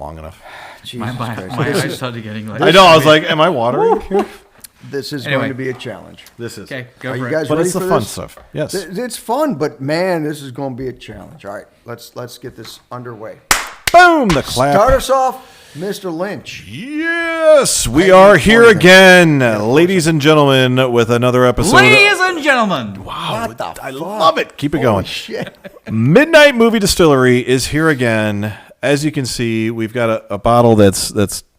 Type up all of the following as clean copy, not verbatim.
long enough. My eyes started getting like. I know. I was like, am I watering here? This is going to be a challenge. This is. Okay, go Are for you it. guys But ready it's the for fun this? stuff. Yes. It's fun, but man, this is going to be a challenge. All right, let's get this underway. Boom! The clap. Start us off, Mr. Lynch. Yes, we are here again, ladies and gentlemen, with another episode. Ladies and gentlemen. Wow, What the I fuck? love it. Keep it Holy going. shit. Midnight Movie Distillery is here again. As you can see, we've got a bottle that's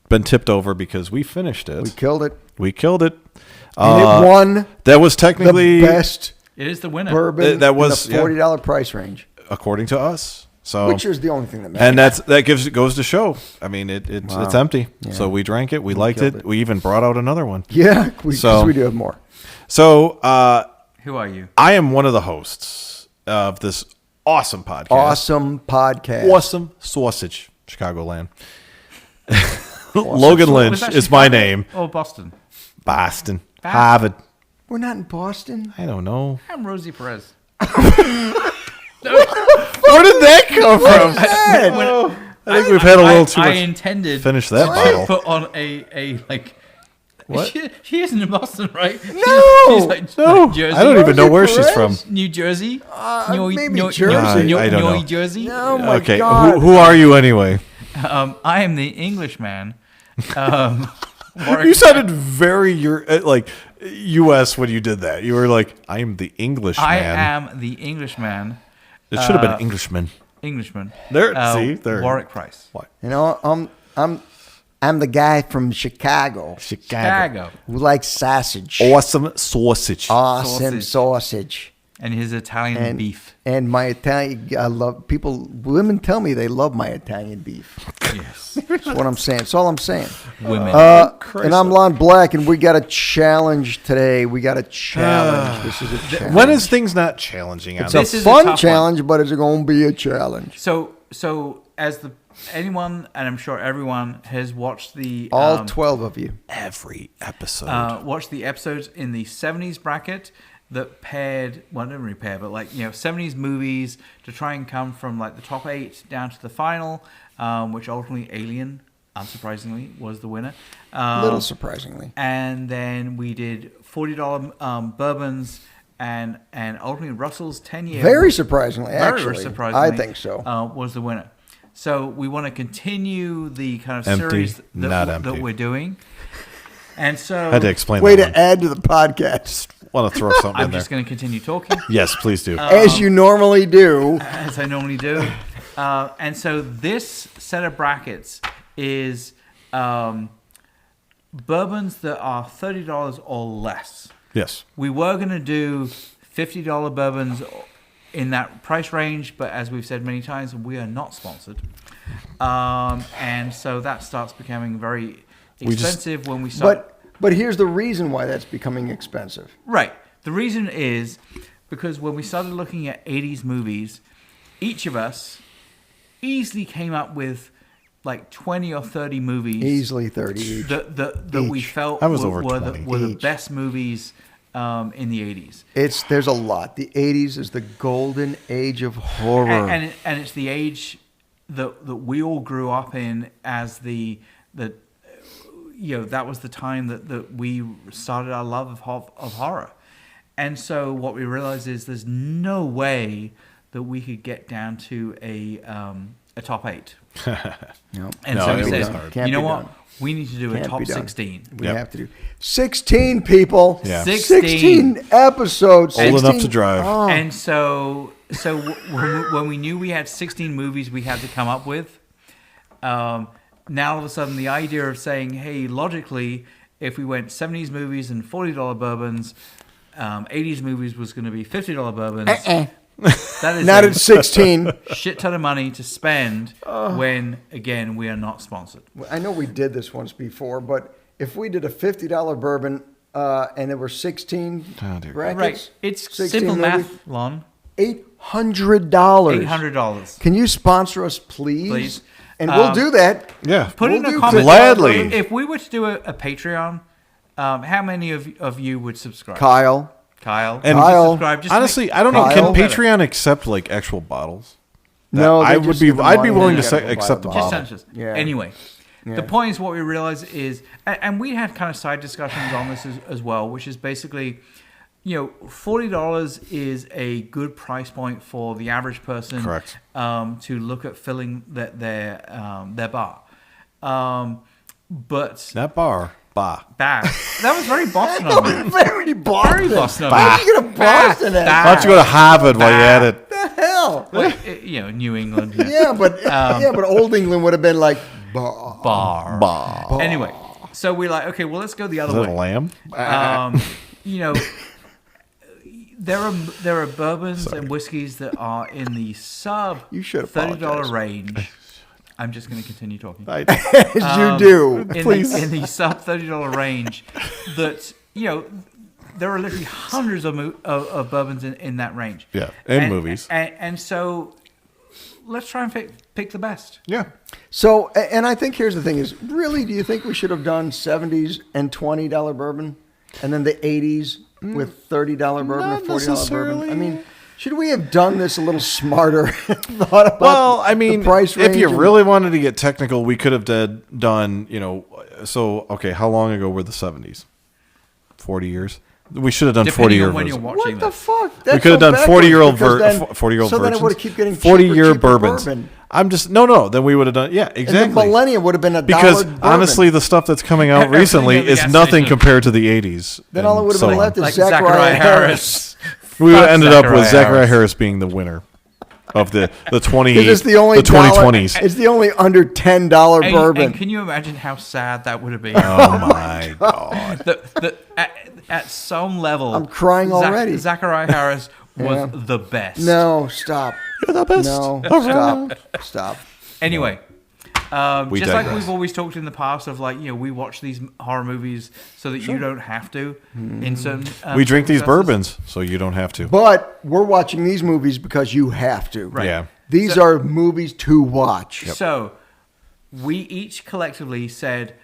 been tipped over because we finished it. We killed it. We killed it. And it won That was technically the best It is the winner. bourbon That was, in the $40 price range, according to us. So, which is the only thing that matters. and that goes to show. I mean, it's empty. Yeah. So we drank it. We liked killed it. it. We even brought out another one. Yeah, because So- we do have more. So Who are you? I am one of the hosts of this awesome podcast. Awesome podcast. Awesome sausage, Chicagoland. Logan Was Lynch that is my Chicago name. or Boston? Boston. Harvard. We're not in Boston. I don't know. I'm Rosie Perez. Where did that come from? I think we've had a little too I much. intended Finish that to bottle. put on a like. What? She isn't in Boston, right? No! she's like No, Jersey. I don't even know where Rosie she's from. Perez? New Jersey. Maybe Jersey. I don't know. New Jersey. Oh my Okay, God. who are you anyway? I am the Englishman. You sounded very like U.S. when you did that. You were like, "I am the Englishman." I am the Englishman. It should have been Englishman. Englishman. There, see, there. Warwick Price. What? You know, I'm the guy from Chicago Chicago. who likes sausage. Awesome sausage. Awesome sausage. And his Italian beef. And my Italian, women tell me they love my Italian beef. Yes. That's what I'm saying. That's all I'm saying. Women. And I'm Lon Black, and we got a challenge today. We got a challenge. This is a challenge. When is things not challenging? It's This a is a fun tough challenge, but it's going to be a challenge. So as anyone, and I'm sure everyone has watched the All 12 of you. Every episode. watched the episodes in the 70s bracket that paired, well, not really paired, but 70s movies to try and come from like the top 8 down to the final, which ultimately Alien, unsurprisingly, was the winner. Little surprisingly. And then we did $40 bourbons and ultimately Russell's 10-year. Very surprisingly, Very actually. surprisingly. I think so. Was the winner. So we want to continue the kind of Empty, series not that empty. we're doing. And so Had to explain Way that to one. add to the podcast, Want to throw something in I'm there. just going to continue talking. Yes, please do. as you normally do. As I normally do. And so this set of brackets is bourbons that are $30 or less. Yes. We were going to do $50 bourbons in that price range, but as we've said many times, we are not sponsored. And so that starts becoming very expensive when we start. But here's the reason why that's becoming expensive. Right. The reason is because when we started looking at 80s movies, each of us easily came up with like 20 or 30 movies. Easily 30 each. That we felt I was were, over were 20 the each. best movies in the 80s. There's a lot. The 80s is the golden age of horror. And it's the age that we all grew up in as that was the time that we started our love of horror. And so what we realized is there's no way that we could get down to a top 8. No. And No, so it we was said, hard. Can't you know be what? done. We need to do a Can't top be done. 16. We Yep. have to do 16 people. Yeah. 16 episops. Old 16 enough to drive. Oh. And so when we knew we had 16 movies we had to come up with, now all of a sudden the idea of saying, hey, logically, if we went 70s movies and $40 bourbons, 80s movies was going to be $50 bourbons. That is Not a at 16. shit ton of money to spend when, again, we are not sponsored. I know we did this once before, but if we did a $50 bourbon and there were 16 Oh, dear. brackets, Right. It's 16 simple movies, math, Lon. $800. $800. Can you sponsor us, please? Please. And we'll do that. Yeah. Put We'll in a do comment. Gladly. If we were to do a Patreon, how many of you would subscribe? Kyle. Kyle. And would you Kyle, subscribe? Just Honestly, make- I don't know. Kyle. Can Patreon accept like actual bottles? No, they I just would be. give the I'd be money willing and to you gotta go buy accept the the bottle. bottle. Just Yeah. Anyway, Yeah. the point is what we realize is, and we had kind of side discussions on this as well, which is basically, $40 is a good price point for the average person. Correct. To look at filling their bar. But Not bar. Bah. bag. That was very Boston of me. Very Boston. Very Boston of How me. did you get a Boston at? Bah. Why don't you go to Harvard while you're at it? What the hell? Well, New England. Yeah, but Old England would have been like bar. Bar. Anyway, so we're like, okay, well, let's go the Is other that a way. lamb? There are bourbons and whiskeys that are in the sub You should $30 apologize. range. I'm just going to continue talking. As you do. In the sub $30 range, that there are literally hundreds of bourbons in that range. Yeah, and movies. And so let's try and pick the best. Yeah. So, and I think here's the thing: is really, do you think we should have done 70s and $20 bourbon, and then the 80s with $30 bourbon or Not $40 bourbon? necessarily. I mean, should we have done this a little smarter? Thought about Well, I mean, the price range if you and- really wanted to get technical, we could have done. So okay, how long ago were the 70s? 40 years. We should have done Depending 40-year on when you're version. watching What the this. fuck? We could have done 40-year-old 40-year-old 40-year-old So then it versions. would have keep getting 40-year cheaper bourbons. bourbon. I'm just no. Then we would have done And exactly. the millennium would have been a Because dollar honestly, the stuff that's coming out Everything recently at the is gas nothing station. compared to the 80s. Then all it and would have so been on. left is Like Zachariah Harris. We would have Fuck ended up with Zachariah Zachariah Harris. Harris being the winner of the 20 It's the only the 2020s. It's the only under $10 bourbon. And can you imagine how sad that would have been? Oh my god! At some level, I'm crying already. Zachariah Harris was Yeah. the best. No, stop. You're the best. No, around. stop. Anyway, We just like digress. we've always talked in the past of we watch these horror movies so that you don't have to. In certain, We drink these circumstances. bourbons, so you don't have to. But we're watching these movies because you have to. Right. Yeah. These are movies to watch. So we each collectively said,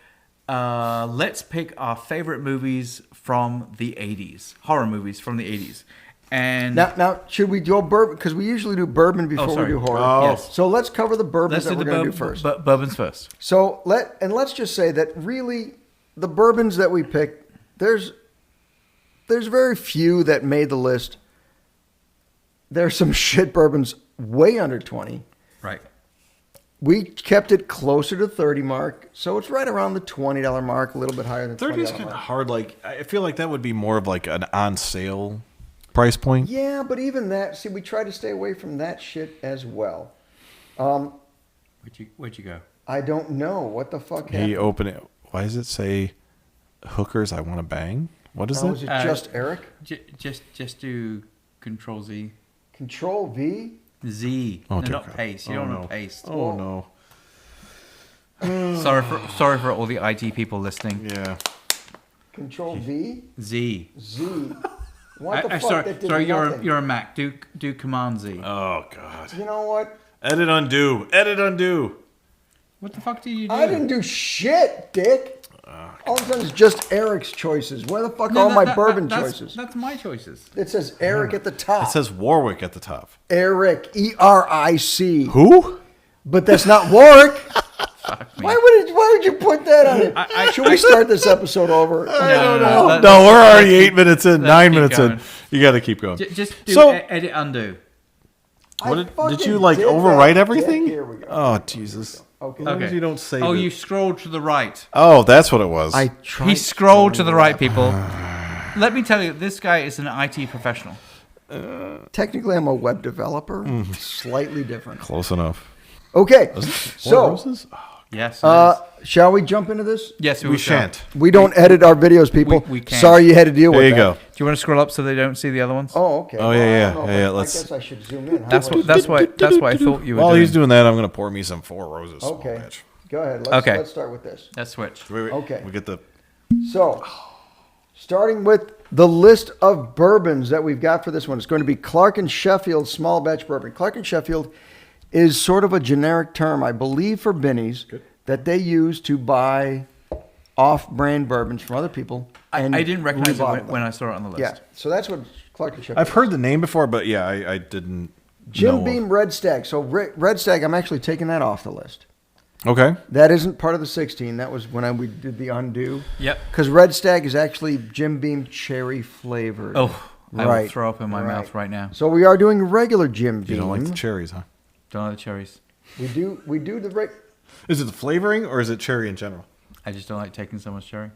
let's pick our favorite movies from the 80s, horror movies from the 80s. And Now, should we do bourbon? Because we usually do bourbon before we sorry. do horror. Oh. Yes. So let's cover the bourbons let's do that the we're going to do first. bourbons first. So let's just say that really the bourbons that we picked, there's very few that made the list. There's some shit bourbons way under 20. Right. We kept it closer to 30 mark, so it's right around the $20 mark, a little bit higher than 30 is $20 kind of mark. hard. Like I feel like that would be more of like an on sale price point. Yeah, but even that, see, we try to stay away from that shit as well. Where'd you go? I don't know what the fuck happened. He open it. Why does it say hookers? I want to bang. What is Oh, it? is it just Eric? Just do Control Z. Control V? Z. Oh, No, dear not God. paste. You Oh, don't no. want paste. Oh no. Sorry for all the IT people listening. Yeah. Control V? Z. Z. What the fuck? Sorry, that did sorry. nothing. You're a Mac. Do Command Z. Oh god. You know what? Edit undo. Edit undo. What the fuck do you do? I didn't do shit, Dick. All of a sudden, it's just Eric's choices. Where the fuck No, are all that- my that- bourbon that's- choices? That's my choices. It says Eric at the top. It says Warwick at the top. Eric, ERIC. Who? But that's not Warwick. Fuck me. Why would you put that on it? Should we start this episode over? I don't no, know. let- No, we're let's already keep- 8 minutes in, let's 9 keep minutes in. going. You got to keep going. Just do So- edit undo. I What did fucking you like did overwrite that. everything? Here we go. Oh Jesus! Okay. As long as you don't say. Oh, that- you scrolled to the right. Oh, that's what it was. I tried. He scrolled to the right, people. Let me tell you, this guy is an IT professional. Technically, I'm a web developer. Slightly different. Close enough. Okay. Four So, roses? Oh, Yes. shall we jump into this? yes, we shan't. We don't edit our videos, people. We can't. Sorry you had to deal with There that. you go. Do you want to scroll up so they don't see the other ones? Oh, okay. Oh, Well, yeah, I yeah, don't know, yeah, but let's- I guess I should zoom in. How That's about- what I thought you were While doing. he's doing that, I'm going to pour me some Four Roses. small Okay. batch. Go ahead. Okay. Let's start with this. Let's switch. Wait. Okay. We get the. So, starting with the list of bourbons that we've got for this one, it's going to be Clark and Sheffield small batch bourbon. Clark and Sheffield is sort of a generic term, I believe, for Binnies that they use to buy off-brand bourbons from other people. And I didn't recognize it rebottle them. when I saw it on the list. Yeah, so that's what Clark and Sheffield. I've heard the name before, but yeah, I didn't Jim Beam Red Stag. So Red Stag, I'm actually taking that off the list. Okay. That isn't part of the 16. That was when we did the undo. Yep. Because Red Stag is actually Jim Beam cherry flavored. Oh, I will throw up in my mouth right now. So we are doing regular Jim Beam. You don't like the cherries, huh? Don't like the cherries. We do the Is it the flavoring or is it cherry in general? I just don't like taking so much cherry.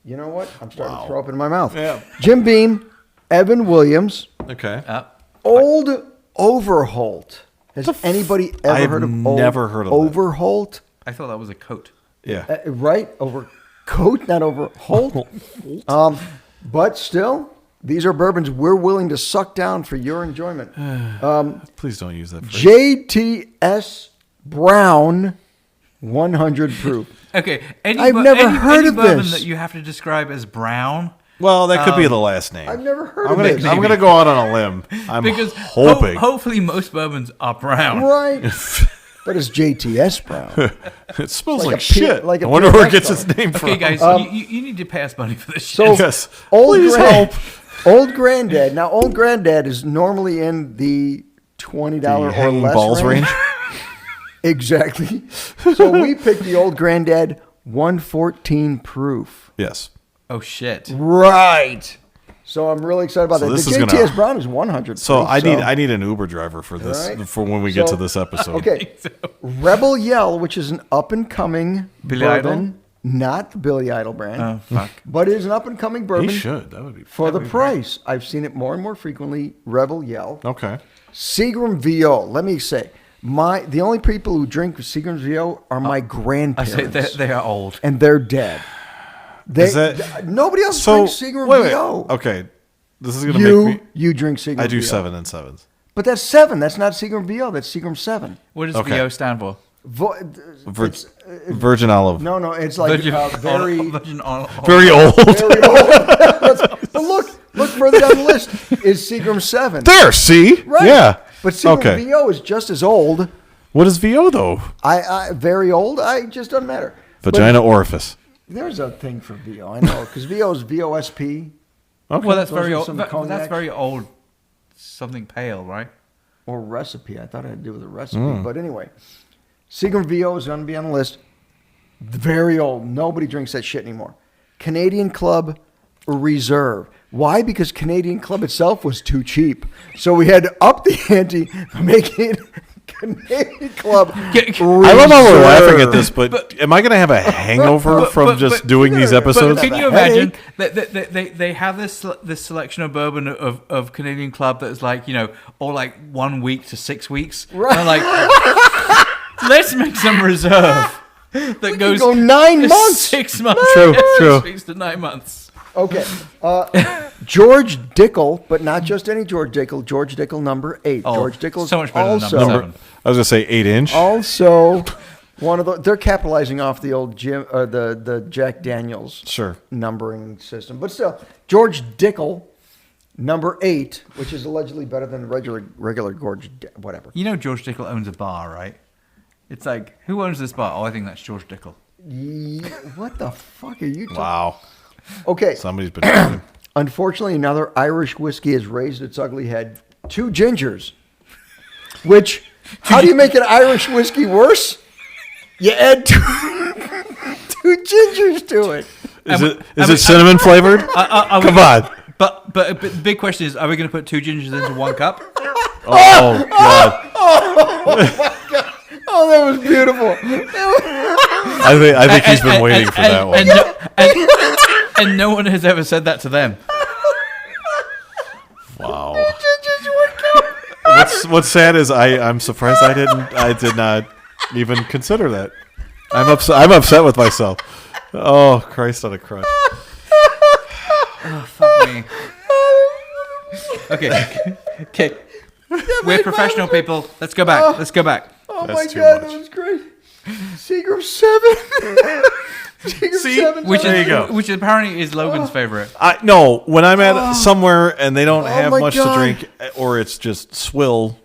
You know what? I'm starting to throw up in my mouth. Yeah. Jim Beam, Evan Williams, Okay. Old Overholt. Has anybody ever heard of Old never heard of Overholt? I thought that was a coat. Yeah. Right? Overcoat, not Overholt. But still, these are bourbons we're willing to suck down for your enjoyment. Please don't use that phrase. JTS Brown 100 proof. Okay. I've never heard of bourbon this. that you have to describe as brown. Well, that could be the last name. I've never heard of this. I'm going to go out on a limb. I'm Because hoping. hopefully most bourbons are brown. Right. But it's JTS Brown. It smells like, a shit. P- like a I wonder where it PMS gets its card. name from. Okay, guys, you need to pay us money for this So shit. Yes. Old Please help. Old Granddad. Now, Old Granddad is normally in the $20 The or hanging less balls range. Exactly. So we picked the Old Granddad 114 proof. Yes. Oh, shit. Right. So I'm really excited about So that. this The is JTS gonna- Brown is 100 So proof. I need an Uber driver for this Right. for when we get So- to this episode. Okay. Rebel Yell, which is an up and coming Billy bourbon, not the Billy Idol brand, Oh, fuck. but it is an up and coming bourbon. He should. That would be For the price, I've seen it more and more frequently. Rebel Yell, okay. Seagram VO. Let me say, the only people who drink Seagram's VO are my I grandparents, say they are old. and they're dead. Is that- Nobody else So drinks Seagram wait. VO. Okay. This is gonna make me. You drink Seagram. I do VO. 7 and 7s. but that's 7. That's not Seagram VO. That's Seagram 7. What does Okay. VO stand for? Virgin olive. No, it's like very. Virgin olive. Very old. Very old. But look further down the list is Seagram 7. There. See. Right. Yeah. But Seagram Okay. VO is just as old. What is VO though? I very old. I just doesn't matter. Vagina orifice. But there's a thing for VO. I know because VO is VOSP Okay. Well, that's Those very are old. some That's cognac. very old. Something pale, right? or recipe. I thought it had to do with a recipe. But anyway, Seagram VO is going to be on the list. Very old. Nobody drinks that shit anymore. Canadian Club Reserve. Why? Because Canadian Club itself was too cheap. So we had to up the ante, make it Canadian Club Reserve. I love how we're laughing at this, but am I going to have a hangover from just doing these episodes? But can you a imagine headache. that they have this selection of bourbon of Canadian Club that's like, you know, all like 1 week to 6 weeks. Right. And like, let's make some reserve that goes go 9 months. 6 months. True, 6 true. weeks to 9 months. Okay. George Dickel, but not just any George Dickel. George Dickel number 8. Oh, George Dickel is so much better than also, number 7. I was going to say 8-inch. also one of the. They're capitalizing off the old the Jack Daniels Sure. numbering system, but still, George Dickel number 8, which is allegedly better than regular George whatever. You know George Dickel owns a bar, right? It's like, who owns this bar? Oh, I think that's George Dickel. What the fuck are you talking? Wow. Okay. Somebody's been drinking. Unfortunately, another Irish whiskey has raised its ugly head. 2 gingers. Which, how do you make an Irish whiskey worse? You add 2 gingers to it. Is it cinnamon flavored? Come on. But the big question is, are we going to put 2 gingers into 1 cup? Oh, God. Oh, that was beautiful. I think he's been waiting for that one. And no one has ever said that to them. Wow. What's sad is I'm surprised I did not even consider that. I'm upset with myself. Oh, Christ on a crutch. Oh, fuck me. Okay. We're professional people. Let's go back. Let's go back. Oh, That's my too God, much. that was great. Seagram 7. Seagram See? 7. There you go. Which apparently is Logan's favorite. No, when I'm at somewhere and they don't have my much God. to drink, or it's just swill,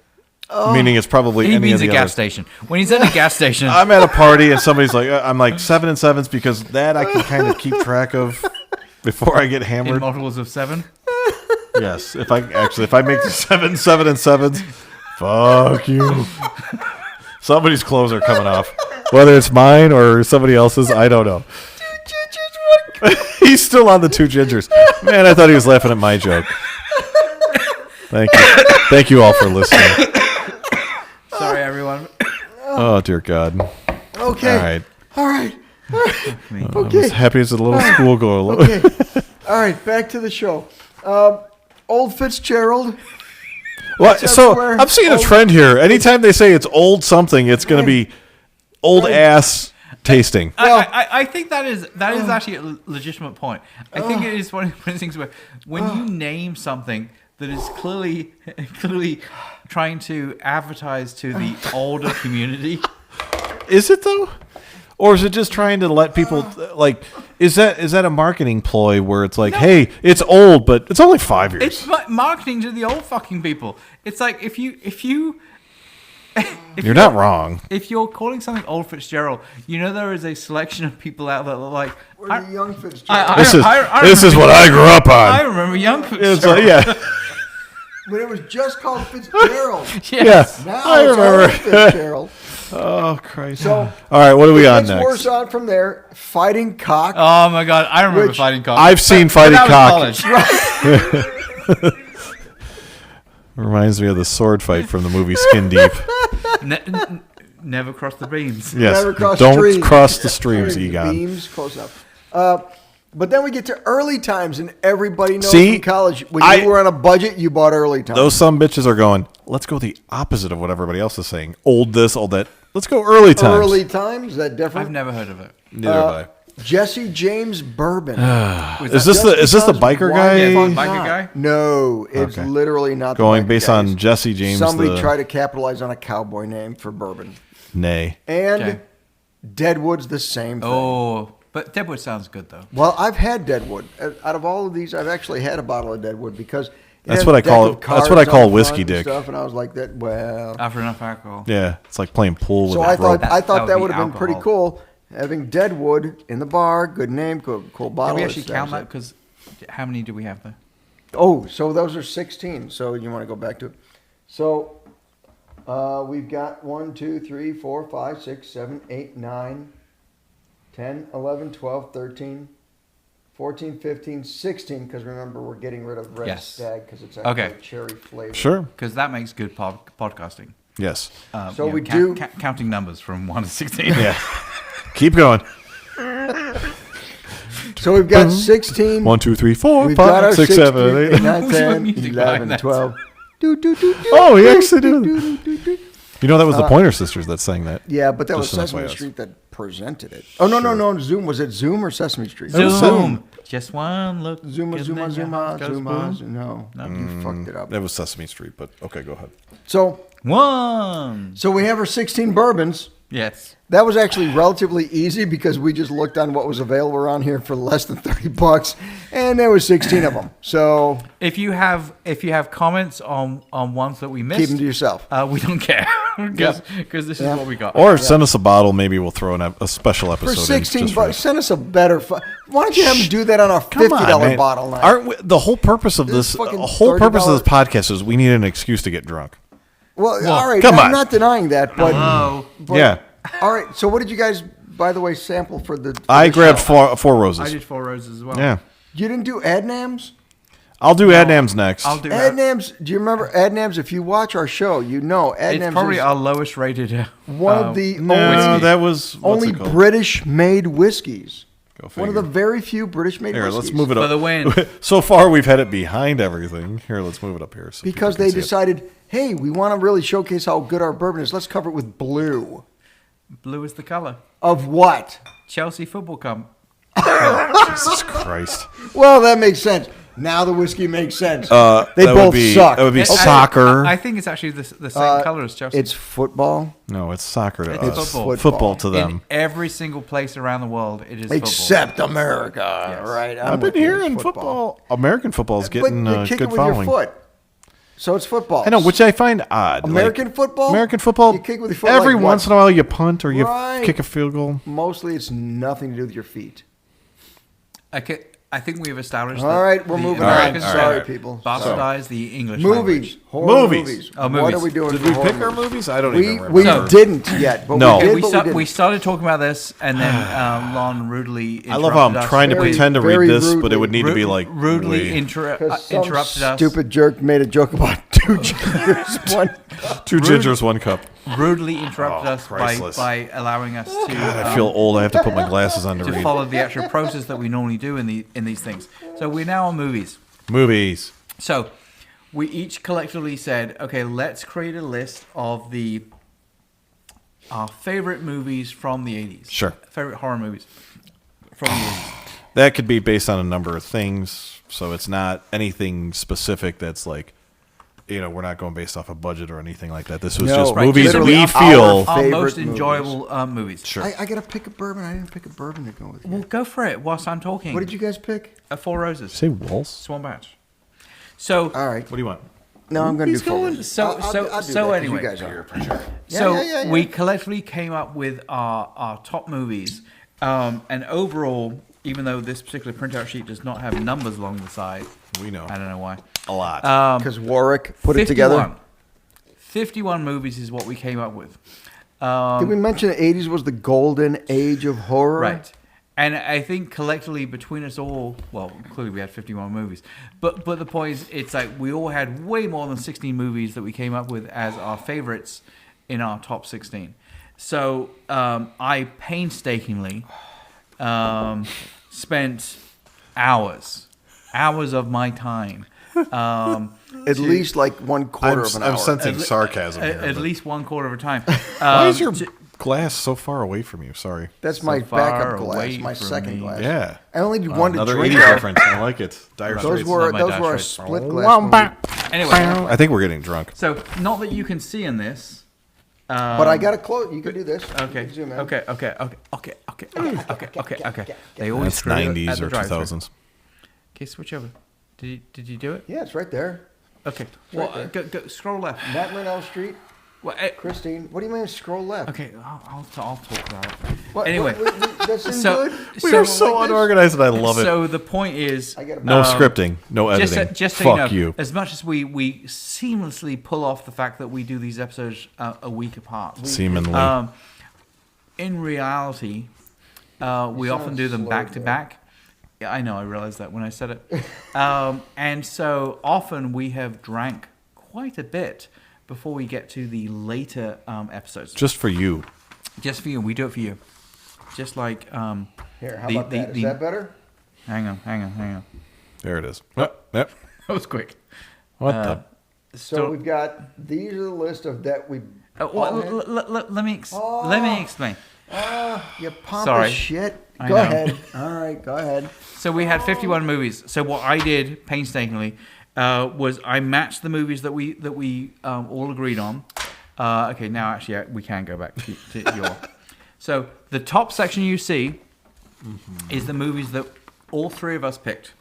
meaning it's probably He any means of the a gas others. station. When he's at a gas station, I'm at a party and somebody's like, I'm like 7 and 7s because that I can kind of keep track of before I get in hammered. multiples of 7. Yes. If I make the 7, 7, and 7s, fuck you. Somebody's clothes are coming off. Whether it's mine or somebody else's, I don't know. He's still on the 2 gingers. Man, I thought he was laughing at my joke. Thank you. Thank you all for listening. Sorry, everyone. Oh, dear God. Okay. All right. I'm Okay. as happy as a little schoolgirl. Okay. All right. Back to the show. Old Fitzgerald. Well, so everywhere. I'm seeing a trend here. Anytime they say it's old something, it's going to be old ass tasting. I think that is actually a legitimate point. I think it is one of the things where when you name something that is clearly trying to advertise to the older community. Is it though? Or is it just trying to let people like? Is that a marketing ploy where it's like, hey, it's old, but it's only 5 years? It's marketing to the old fucking people. It's like if you're not wrong. If you're calling something old Fitzgerald, you know there is a selection of people out there that are like, We're the young Fitzgerald. This is what I grew up I on. remember young It's Fitzgerald. like, yeah, When it was just called Fitzgerald. Yes. Now I it's remember. old Fitzgerald. Oh Christ! So, all right, what are we on It's next? worse on from there. Fighting Cock. Oh my god, I remember Which- fighting cock. I've seen Fighting that was Cock. college. Reminds me of the sword fight from the movie Skin Deep. Never cross the beams. Yes, Never cross don't streams. cross the streams, The Egon. Beams, close enough. But then we get to early times, and everybody knows See, in college, when I- you were on a budget, you bought early times. Those some bitches are going. Let's go the opposite of what everybody else is saying. Old this, old that. Let's go early times. Early times, is that different? I've never heard of it. Neither have I. Jesse James Bourbon. Is this the biker guy? Yeah, Why biker not? guy? No, it's Okay. literally not the Going biker based guy. on Jesse James. Somebody the tried to capitalize on a cowboy name for bourbon. nay. And Okay. Deadwood's the same thing. Oh, but Deadwood sounds good though. Well, I've had Deadwood. Out of all of these, I've actually had a bottle of Deadwood because it That's has what I a deck call of it. That's what cards I on call the whiskey front and dick. Stuff, and I was like, that. Well, After enough alcohol. Yeah, it's like playing pool with so a I rope. thought That that would would be have been pretty alcohol. cool having Deadwood in the bar. Good name, cool bottle. Did we actually It's- count that? Because how many do we have there? Oh, so those are 16. So you want to go back to it. So we've got 1, 2, 3, 4, 5, 6, 7, 8, 9, 10, 11, 12, 13, 14, 15, 16. Because remember, we're getting rid of Red Yes. Stag because it's actually Okay. cherry flavor. Sure. Because that makes good podcasting. Yes. So we do- counting numbers from 1 to 16. Yeah. Keep going. So we've got 16. 1, 2, 3, 4, We've got our 5, 6, 7, 16, 8. 9, Who's the 10, music 11, behind that? 12. Oh, he actually did. You know that was the Pointer Sisters that sang that. Yeah, but that was Just an Sesame FYI. Street that presented it. Oh, no, Zoom. Was it Zoom or Sesame Street? Zoom. Just one look. Zuma, and Zuma, then your heart Zuma, goes Zuma. boom. No, you fucked it up. That was Sesame Street, but okay, go ahead. So One. we have our 16 bourbons. Yes. That was actually relatively easy because we just looked on what was available around here for less than $30, and there was 16 of them. So If you have comments on ones that we missed, keep them to yourself. we don't care because this Yeah. is what we got. Or send us a bottle. Maybe we'll throw a special episode For in 16 just bucks, send us a better. Why don't you have them do that on a Come on, $50 man. bottle now? Aren't we, the whole purpose of This this? fucking The whole purpose of $30 this podcast is we need an excuse to get drunk. Well, all right. come I'm on. not denying that, but, Hello. but Yeah. All right. So what did you guys, by the way, sample for the? I the grabbed show? four roses. I did 4 roses as well. Yeah, You didn't do Adnams. I'll do Adnams next. I'll do that. Adnams. Do you remember Adnams? If you watch our show, you know Adnams It's probably is our lowest rated. one of the no, whiskey. that was what's only it called? British-made whiskeys. Go One of the figure. very few British-made Here, whiskeys. let's move it For up. the win. So far, we've had it behind everything. Here, let's move it up here. So Because people they can see it. decided, hey, we want to really showcase how good our bourbon is. Let's cover it with blue. Blue is the color. Of what? Chelsea Football Club. Jesus Christ. Well, that makes sense. Now the whiskey makes sense. They that would both be- suck. that would be Actually, soccer. I think it's actually the same color as Chelsea. It's football, No, it's soccer to It's us. football. Football to in them. every single place around the world, it is except America. Yes. Right? I've been hearing football. American football is But getting you kick good it with following. your foot. So it's football. I know, which I find odd. American football? American football. You kick with your foot every like what? once in a while, you punt or you Right. kick a field goal. Mostly it's nothing to do with your feet. I think we have established. All right, we're moving on. Americans Sorry, people. bastardize the English Movies. language. Horror Movies. movies. Oh, movies. What are we doing? Did for we horror pick our movies? I don't We even remember. didn't yet, but No. we did. we, but we didn't. started talking about this, and then Lon rudely interrupted I love how I'm us. trying to Very, pretend to very read this, but it rudely. would need to be like rudely way- Because some interrupted us. stupid jerk made a joke about 2 gingers, one. two gingers, 1 cup. Rudely interrupted us priceless. by allowing us to. I feel old. I have to put my glasses on to to read. follow the actual process that we normally do in these things. So we're now on movies. Movies. So we each collectively said, okay, let's create a list of our favorite movies from the 80s. Sure. Favorite horror movies from the 80s. That could be based on a number of things, so it's not anything specific that's like, we're not going based off a budget or anything like that. This was No, just right, movies literally we our feel. Our Favorite most movies. enjoyable movies. Sure. I got to pick a bourbon. I didn't pick a bourbon to go with you. Well, go for it whilst I'm talking. What did you guys pick? Four Roses. Say Waltz. Swan Batch. So, All right. What do you want? No, I'm going to do He's Four going- Roses. so- I'll do so that 'cause anyway. you guys are. So yeah. we collectively came up with our top movies, and overall, even though this particular printout sheet does not have numbers along the side, We know. I don't know why. A lot. Because Warwick put it together. 51 movies is what we came up with. Did we mention the 80s was the golden age of horror? Right. And I think collectively between us all, well, clearly we had 51 movies, but the point is, it's like we all had way more than 16 movies that we came up with as our favorites in our top 16. So I painstakingly spent hours of my time. At least like 1/4 of an hour. I'm sensing sarcasm here. At but- least 1/4 of a time. Why is your glass so far away from you? Sorry. That's So my far backup glass, away my from second me. glass. Yeah. I only wanted to Another drink 80s it. reference. I like it. Dire Those Straits. were not my those Dire were our Straits. split glass movies. Anyway, I think we're getting drunk. so not that you can see in this. But I got to close. You can do this. Okay. You can zoom in. Okay. They always That's screw it at 90s the or drive-thru. 2000s. Okay, switch over. Did you do it? Yeah, it's right there. Okay. right Well, go scroll left. Nightmare on Elm Street. Well, Christine. What do you mean scroll left? okay, I'll talk about it. What, Anyway, that seems so- good. We So- are so unorganized, and I love it. So the point is, I got a No scripting, no editing. just so Fuck you know, you. as much as we seamlessly pull off the fact that we do these episodes a week apart, Seemingly. in reality, we often do them slow, back to bro. back. Yeah, I know. I realized that when I said it. And so often we have drank quite a bit before we get to the later episodes. Just for you. Just for you. We do it for you. Just like Here, how the- about that? the- Is that better? hang on. There it is. Yep. Yep. That was quick. What the? So we've got these are the list of that we. Let me explain. You pompous Sorry. shit. I Go know. ahead. All right, go ahead. So we had 51 movies. So what I did painstakingly was I matched the movies that we all agreed on. Okay, now actually we can go back to your. So the top section you see is the movies that all three of us picked.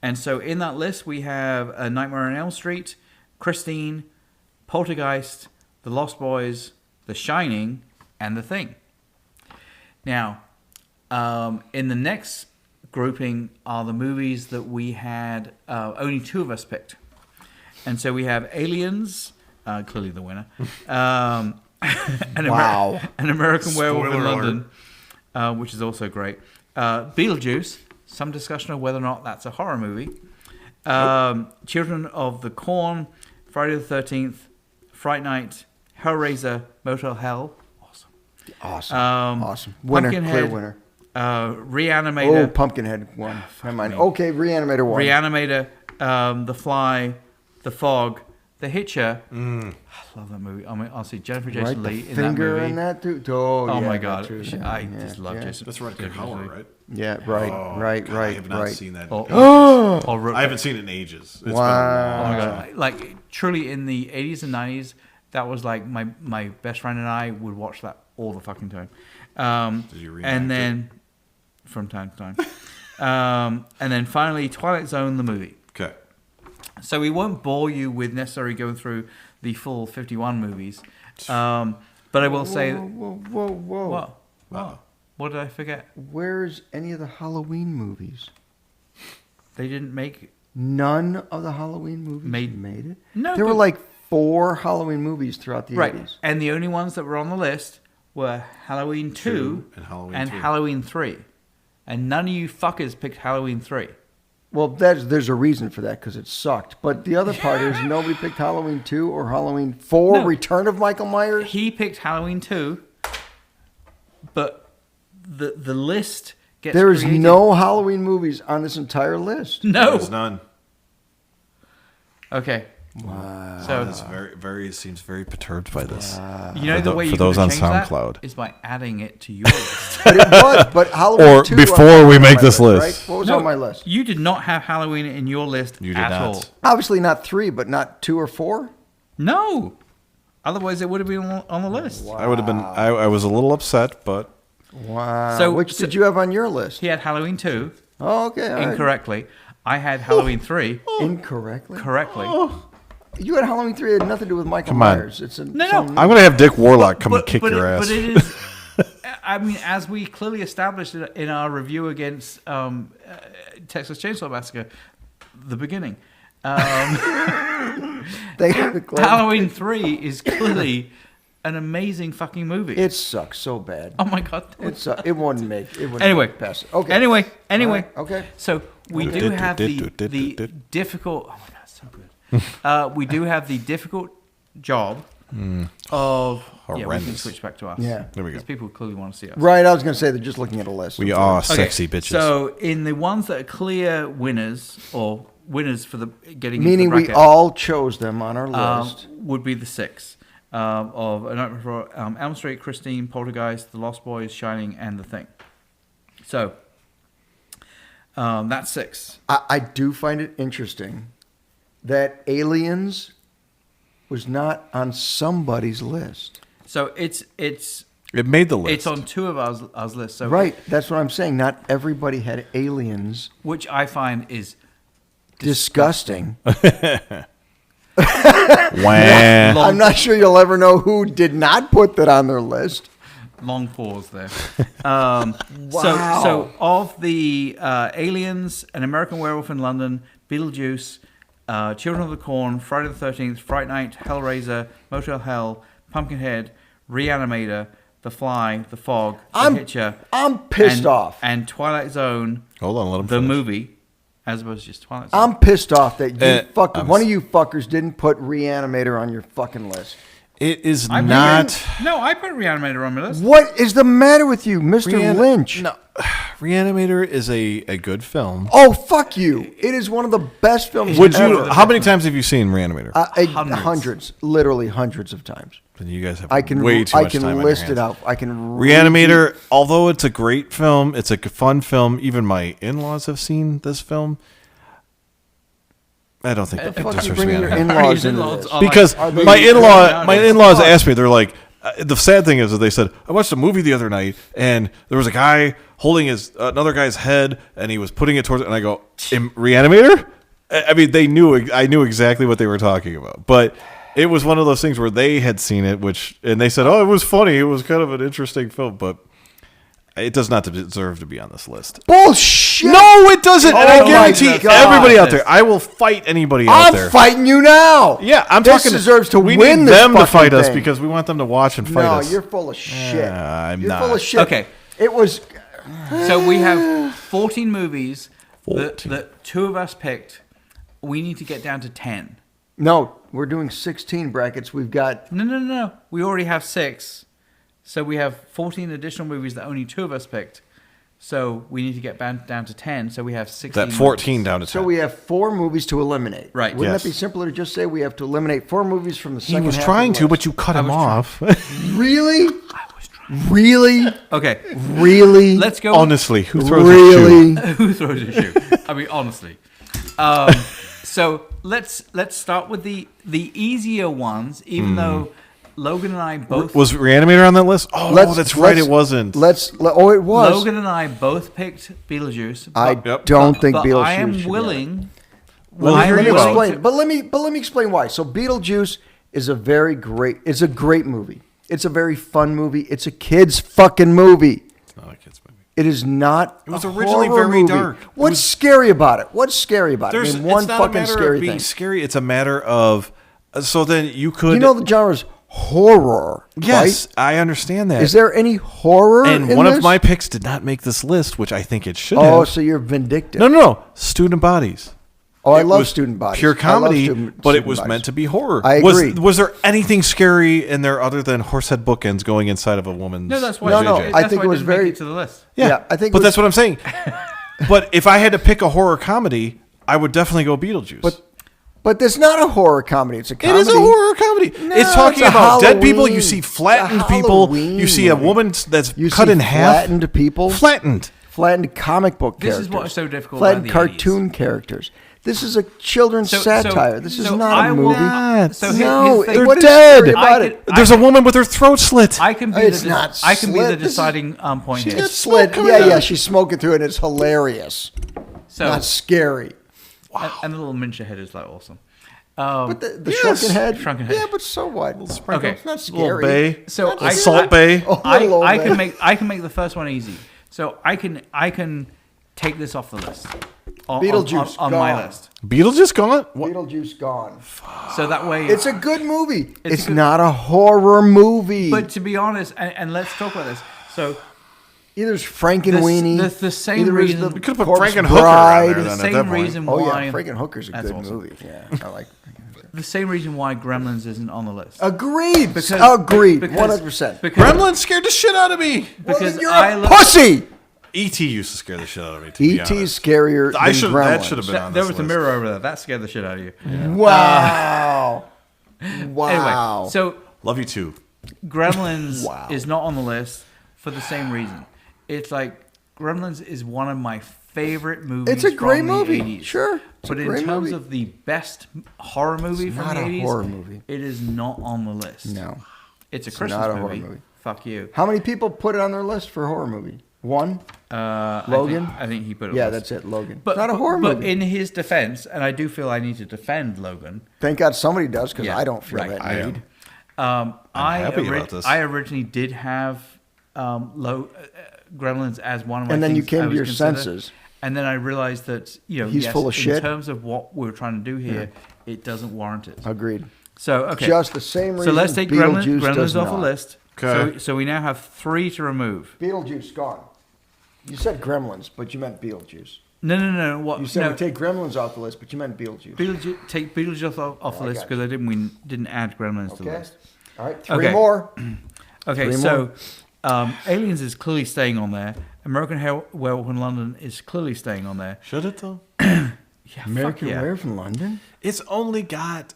And so in that list we have A Nightmare on Elm Street, Christine, Poltergeist, The Lost Boys, The Shining, and The Thing. Now, in the next grouping are the movies that we had only two of us picked. And so we have Aliens, clearly the winner, Wow. An American Werewolf in Spoiler London, which is also great. Beetlejuice, some discussion of whether or not that's a horror movie. Children of the Corn, Friday the 13th, Fright Night, Hellraiser, Motel Hell. Awesome. awesome. Winner. Clear Pumpkinhead, winner. Reanimator. Oh, Pumpkinhead won. Never mind. me. Okay, Reanimator won. Reanimator, The Fly, The Fog, The Hitcher. I love that movie. I mean, I'll see Jennifer Jason right, Leigh the in that finger movie. in that too. Oh, Oh yeah, my that God, too. I Yeah, just love yeah. Jason. That's Rutger Jennifer Hauer, Leigh. right? Yeah, right, Oh, right, God, right, I have not right. seen that. Or I haven't seen it in ages. It's been a Wow. Oh long my time. God! Like truly, in the 80s and 90s, that was like my best friend and I would watch that all the fucking time. Did you reenact And then from time to time, and then finally, Twilight Zone the movie. Okay. So we won't bore you with necessarily going through the full 51 movies, but I will say, Whoa. what did I forget? Where's any of the Halloween movies? They didn't make. None of the Halloween movies made it? No. There were like 4 Halloween movies throughout the 80s. And the only ones that were on the list were Halloween 2 and Halloween 3. And none of you fuckers picked Halloween 3. Well, there's a reason for that, because it sucked. But the other part is nobody picked Halloween 2 or Halloween 4, Return of Michael Myers. He picked Halloween 2, but the list gets There is created. no Halloween movies on this entire list. No. There's none. Okay. Wow. So It's seems very perturbed by this. you know For the the- way for you those can on change SoundCloud. that is by adding it to your list. But it was. But Halloween Or 2 before we was on make my this list. Right? What was No, on my list? You did not have Halloween in your list You did at not. all. Obviously not 3, but not 2 or 4. No. Otherwise, it would have been on the list. I would have been. I was a little upset, but Wow. So- Which did you have on your list? He had Halloween 2 Oh, okay. all right. incorrectly. I had Halloween 3 Incorrectly? correctly. You had Halloween 3. It had nothing to do with Michael Come on. Myers. It's No. I'm gonna have Dick Warlock come and kick your ass. But it is. I mean, as we clearly established in our review against Texas Chainsaw Massacre, the beginning, Halloween 3 is clearly an amazing fucking movie. It sucks so bad. Oh my god! It wouldn't make. It wouldn't Anyway, pass it. Okay. Anyway. All right, okay. So we do have the difficult. Oh my god, so good. We do have the difficult job of. Yeah, we can Horrendous. switch back to us. Yeah. There we go. Because people clearly want to see us. Right. I was going to say they're just looking at a list. We are sexy bitches. So in the ones that are clear winners or winners for the getting Meaning into the we bracket, all chose them on our list. would be the 6 of A Nightmare Before Elm Street, Christine, Poltergeist, The Lost Boys, Shining, and The Thing. So that's 6. I do find it interesting that Aliens was not on somebody's list. So it's it made the list. It's on 2 of our list. So Right. That's what I'm saying. Not everybody had Aliens. which I find is Disgusting. Wah. I'm not sure you'll ever know who did not put that on their list. long pause there. Wow. So of the Aliens, An American Werewolf in London, Beetlejuice, Children of the Corn, Friday the 13th, Fright Night, Hellraiser, Motel Hell, Pumpkinhead, Reanimator, The Fly, The Fog, The Hitcher. I'm pissed off. And Twilight Zone, Hold on, let him the finish. movie, as opposed to just Twilight Zone. I'm pissed off that you I'm one of you fuckers didn't put Reanimator on your fucking list. It is I put not. No, I put Reanimator on my list. What is the matter with you, Mr. Lynch? No, Reanimator is a good film. Oh, fuck you. It is one of the best films Would ever. you? How many times have you seen Reanimator? Hundreds. Literally hundreds of times. Then you guys have I can way too much time on your list hands. it out. I can Reanimator, although it's a great film, it's a fun film. Even my in-laws have seen this film. I don't think The that fuck you deserves bringing your Reanimator. in-laws into In-laws this? are Because like- my in-laws nowadays. asked me, they're like, the sad thing is that they said, I watched a movie the other night and there was a guy holding another guy's head and he was putting it towards it. And I go, Reanimator? I mean, I knew exactly what they were talking about, but it was one of those things where they had seen it, and they said, oh, it was funny. It was kind of an interesting film, but it does not deserve to be on this list. Bullshit. No, it doesn't. And I Oh my guarantee God. everybody out there, I will fight anybody out there. I'm fighting you now. Yeah, I'm this talking. deserves to we win need this them to fucking fight us thing. because we want them to watch and fight No, us. you're full of shit. I'm you're not. full of shit. Okay. It was. So we have 14 movies 14. that 2 of us picked. We need to get down to 10. No, we're doing 16 brackets. We've got. No. We already have 6. So we have 14 additional movies that only 2 of us picked. So we need to get down to 10. So we have 16. That 14 down to 10. So we have 4 movies to eliminate. Right. Wouldn't Yes. that be simpler to just say we have to eliminate 4 movies from the he second was half trying of the to, list? but you cut him off. Really? I was trying. Really? Okay. Really? Let's go. Honestly, who throws a really? shoe? Who throws a shoe? I mean, honestly. So let's start with the easier ones, even though Logan and I both Was Reanimator on that list? Oh, that's right. It wasn't. It was. Logan and I both picked Beetlejuice. I Yep. don't think but Beetlejuice. I am should be on it. willing. Well, I am Let me willing explain. to- But let me explain why. So Beetlejuice is a great movie. It's a very fun movie. It's a kids fucking movie. It's not a kid's movie. It is not. It was a originally horror very movie. dark. What's scary about it? What's scary about it? There's I mean, one it's not fucking a matter scary of being thing. scary. It's a matter of so then you could. You know the genre's horror. Yes, right? I understand that. Is there any horror? and in one this? of my picks did not make this list, which I think it should Oh, have. so you're vindictive. No. Student Bodies. Oh, I It love was Student Bodies. Pure I love comedy, Student but it was Bodies. meant to be horror. I Was, agree. was there anything scary in there other than horsehead bookends going inside of a woman's? No, that's why. No, no, JJ? I that's think why it was didn't make very- it to the list. Yeah, I think it But was- that's what I'm saying. But if I had to pick a horror comedy, I would definitely go Beetlejuice. But it's not a horror comedy. It's a it comedy. is a horror comedy. No, it's talking it's a about dead people. Halloween. You see It's a flattened people. Halloween You see a movie. woman that's You cut see in half. flattened people. Flattened. Flattened comic book This characters. is what's so difficult about Flattened the cartoon characters. This is a children's satire. This is so not I a will- movie. so No, here's the thing. what is They're scary dead. about I it? There's a woman with her throat slit. I can be It's the not I can be slit. the This is- deciding point She's here. got Slit. smoke coming Yeah, out. she's smoking through it. It's hilarious. So Not scary. and the little miniature head is like awesome. But the Yes. shrunken head. Shrunken head. Yeah, but so what? Okay. It's not Little scary. bay. So Little Salt Bay. Oh, I little old can man. make the first one easy. So I can take this off the list. Beetlejuice, on my gone. list. Beetlejuice gone? What? Beetlejuice gone. So that way It's a good movie. It's It's good. not a horror movie. But to be honest, and let's talk about this. So Either it's Frankenweenie. the same either it's reason- the You could have put Corpse Frankenhooker on Bride. there the then at same that point. reason Oh why yeah, Frankenhooker's a That's good awesome. movie. Yeah, I like. the same reason why Gremlins isn't on the list. Agreed. Because- Agreed. because- 100%. Because, Gremlins scared the shit out of me. because you're I a love pussy. E.T. used to scare the shit out of me. To be E.T.'s honest. scarier than I should. Gremlins. That should have been on there this was a list. mirror over there. That scared the shit out of you. Wow. Wow. Anyway, so Love you too. Gremlins Wow. is not on the list for the same reason. It's like Gremlins is one of my favorite movies. It's a great from the movie. 80s. Sure. It's But a in great terms movie. of the best horror movie from not the a 80s, horror movie. it is not on the list. No. It's a not Christmas a horror movie. movie. Fuck you. How many people put it on their list for horror movie? One? Logan? I think he put it. Yeah, on. that's it. Logan. But not a horror but movie. in his defense, and I do feel I need to defend Logan. Thank God somebody does because Yeah, I don't feel right. that I am. need. I happy about this. I originally did have Gremlins as one of my. And then you things came I to was your consider. senses. And then I realized that He's yes, full of in shit. terms of what we're trying to do here, it doesn't warrant it. Agreed. So okay, Just the same reason so let's take Beetlejuice Gremlins does off the not. list. Okay. So we now have 3 to remove. Beetlejuice gone. You said Gremlins, but you meant Beetlejuice. No. What You said no, we take Gremlins off the list, but you meant Beetlejuice. take Beetlejuice off the I list got because I didn't add Gremlins to the Okay. list. All right, 3 Okay. more. Okay, 3 so Aliens is clearly staying on there. American Werewolf in London is clearly staying on there. Should it though? Yeah, American fuck yeah. Werewolf in London? It's only got.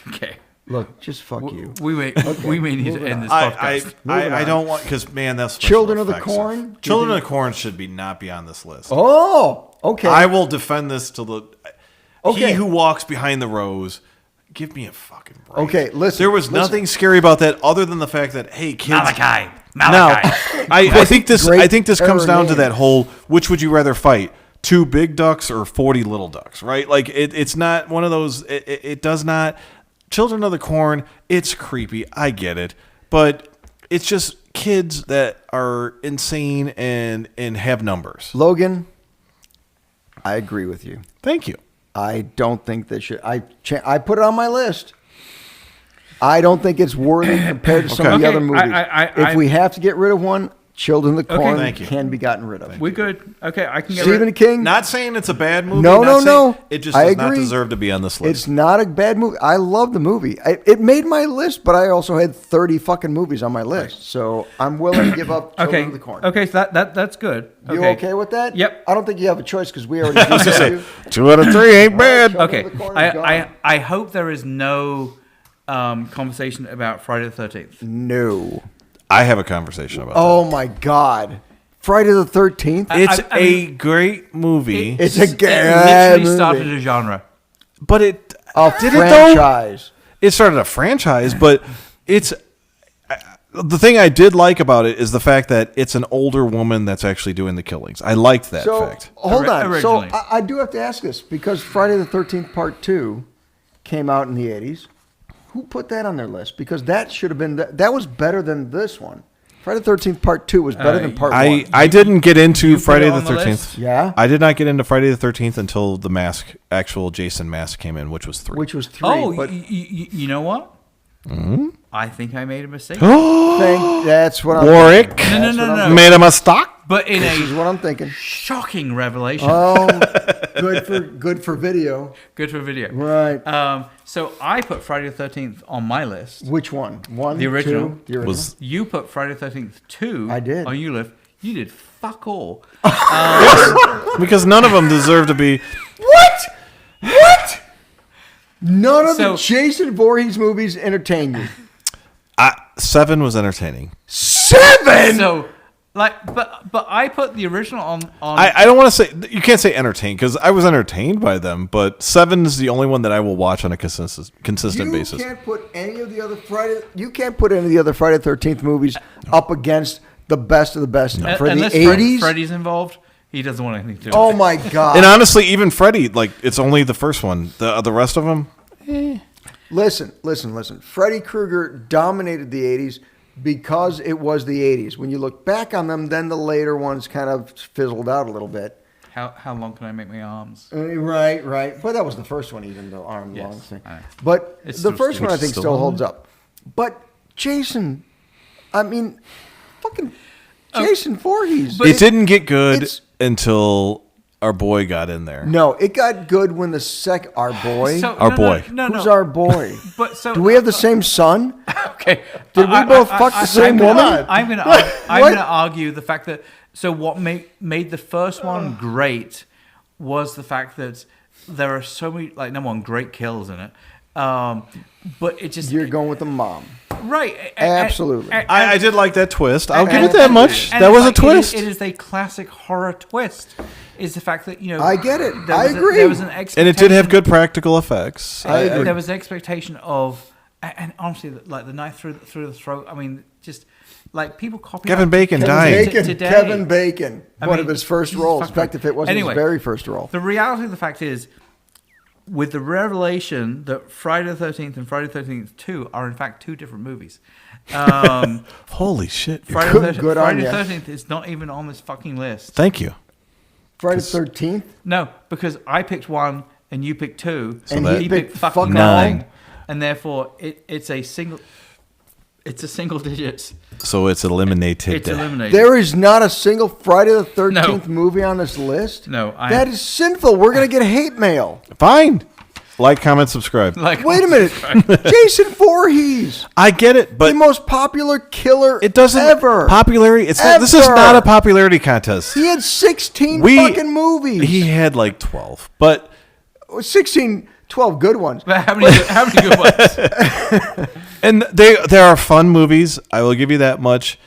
Okay. Look, just fuck you. We may need to moving end this I podcast. Moving don't on. want because man, that's special Children of the effects Corn? stuff. Children of the Corn should not be on this list. Oh, okay. I will defend this till the. Okay. He who walks behind the rose. Give me a fucking break. Okay, listen, There was listen. nothing scary about that other than the fact that hey, kids. Malachi. Now, I think this. Great I think this comes down to name. that whole. Which would you rather fight? 2 big ducks or 40 little ducks? Right? Like it's not one of those. It does not. Children of the Corn. It's creepy. I get it, but it's just kids that are insane and have numbers. Logan, I agree with you. Thank you. I don't think they should. I put it on my list. I don't think it's worthy compared to some of the Okay, other movies. If we have to get rid of one, Children of the Corn Thank you. can be gotten rid of. We're good. Okay, I can get Stephen rid. King, Not saying it's a bad movie. No, not no. saying- It just I does not agree. deserve to be on this list. it's not a bad movie. I love the movie. It made my list, but I also had 30 fucking movies on my list. So I'm willing to give up Children Okay. of the Corn. Okay, so that's good. You okay with that? Yep. I don't think you have a choice because we already did you. 2 out of 3 ain't bad. Children Okay. of the Corn is gone. I hope there is no conversation about Friday the 13th. No. I have a conversation about Oh my God. Friday the 13th? that. It's I a mean- great movie, It's a It good literally started movie. a genre. but it A did it though? franchise. It started a franchise, but it's the thing I did like about it is the fact that it's an older woman that's actually doing the killings. I liked that So fact. hold on. So Originally. I do have to ask this because Friday the 13th Part 2 came out in the 80s. Who put that on their list? Because that should have been that was better than this one. Friday the 13th Part 2 was better than Part 1. I didn't get into put Friday it the on the 13th. list? Yeah? I did not get into Friday the 13th until the actual Jason mask came in, which was 3. Which was 3. Oh, but you know what? I think I made a mistake. that's what I'm Warwick thinking. No. made a mistake. But in This is a what I'm thinking. shocking revelation. Oh, good for video. Good for video. Right. So I put Friday the 13th on my list. Which one? One, The original. 2? The original. Was You put Friday the 13th 2 I did. on your list. You did fuck all. because none of them deserve to be. What? None of So- the Jason Voorhees movies entertain you. 7 was entertaining. 7. So, but I put the original on. I don't want to say you can't say entertained because I was entertained by them, but 7 is the only one that I will watch on a consistent basis. You can't put any of the other Friday. You can't put any of the other Friday the 13th movies up against the best of the best for the unless 80s. Freddy's involved, he doesn't want anything to do with Oh it. my God! And honestly, even Freddy, like it's only the first one. The rest of them, Listen. Freddy Krueger dominated the 80s because it was the 80s. When you look back on them, then the later ones kind of fizzled out a little bit. How long can I make my arms? Right. But that was the first one, even the arm Yes, long thing. I know. But It's the still- first one I which is think still still on holds there? up. But Jason, I mean, fucking Jason Voorhees. it didn't get good it's- until our boy got in there. No, it got good when our boy. So, Our boy. No. Who's our boy? But so Do we have the same son? okay? Did we both fuck the same woman? I'm gonna argue the fact that what made the first one great was the fact that there are so many number one great kills in it, but it just You're going with the mom. right. Absolutely. I did like that twist. I'll give and- it that much. and That it's was a like, twist. It is a classic horror twist. Is the fact that I get it. there I was agree. There was an expectation, And it did have good practical effects. I agree. There was an expectation of, and honestly, like the knife through the throat. I mean, just like people copy. Kevin Bacon Kevin died. Bacon. Today. Kevin Bacon. I One mean, of his first he's roles. In fucking- fact, if it wasn't Anyway. his very first role. The reality of the fact is, with the revelation that Friday the 13th and Friday the 13th 2 are in fact two different movies. Holy shit. Friday Good- the good on Friday the ya. 13th is not even on this fucking list. Thank you. Friday the 13th. No, because I picked 1 and you picked 2, And that- he picked fucking fuck 9. nothing, and therefore it's a single digit. So it's eliminated. It's eliminated. There is not a single Friday the 13th movie on this list. No, that is sinful. We're going to get hate mail. Fine. Like, comment, subscribe. like Wait a minute. Jason Voorhees, I get it, the but most popular killer it doesn't ever. popularity. It's not, this is Ever. not a popularity contest. He had 16 We- fucking movies. He had like 12, but 16, 12 good ones. But how many good ones? and there are fun movies. I will give you that much.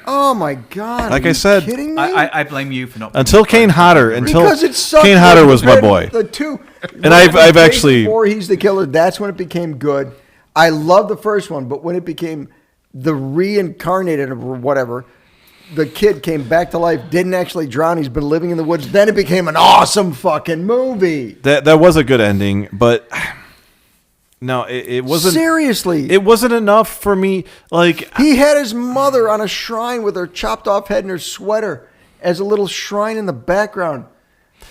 Oh my God. Like are I you said, kidding me? I blame you for not. Until Kane Hodder, because it sucked. Kane Hodder was my boy. The two. And I've actually- Before he's the killer, that's when it became good. I love the first one, but when it became the reincarnated or whatever, the kid came back to life, didn't actually drown, he's been living in the woods, then it became an awesome fucking movie. That was a good ending, but no, it wasn't. Seriously. It wasn't enough for me. Like He had his mother on a shrine with her chopped off head and her sweater as a little shrine in the background.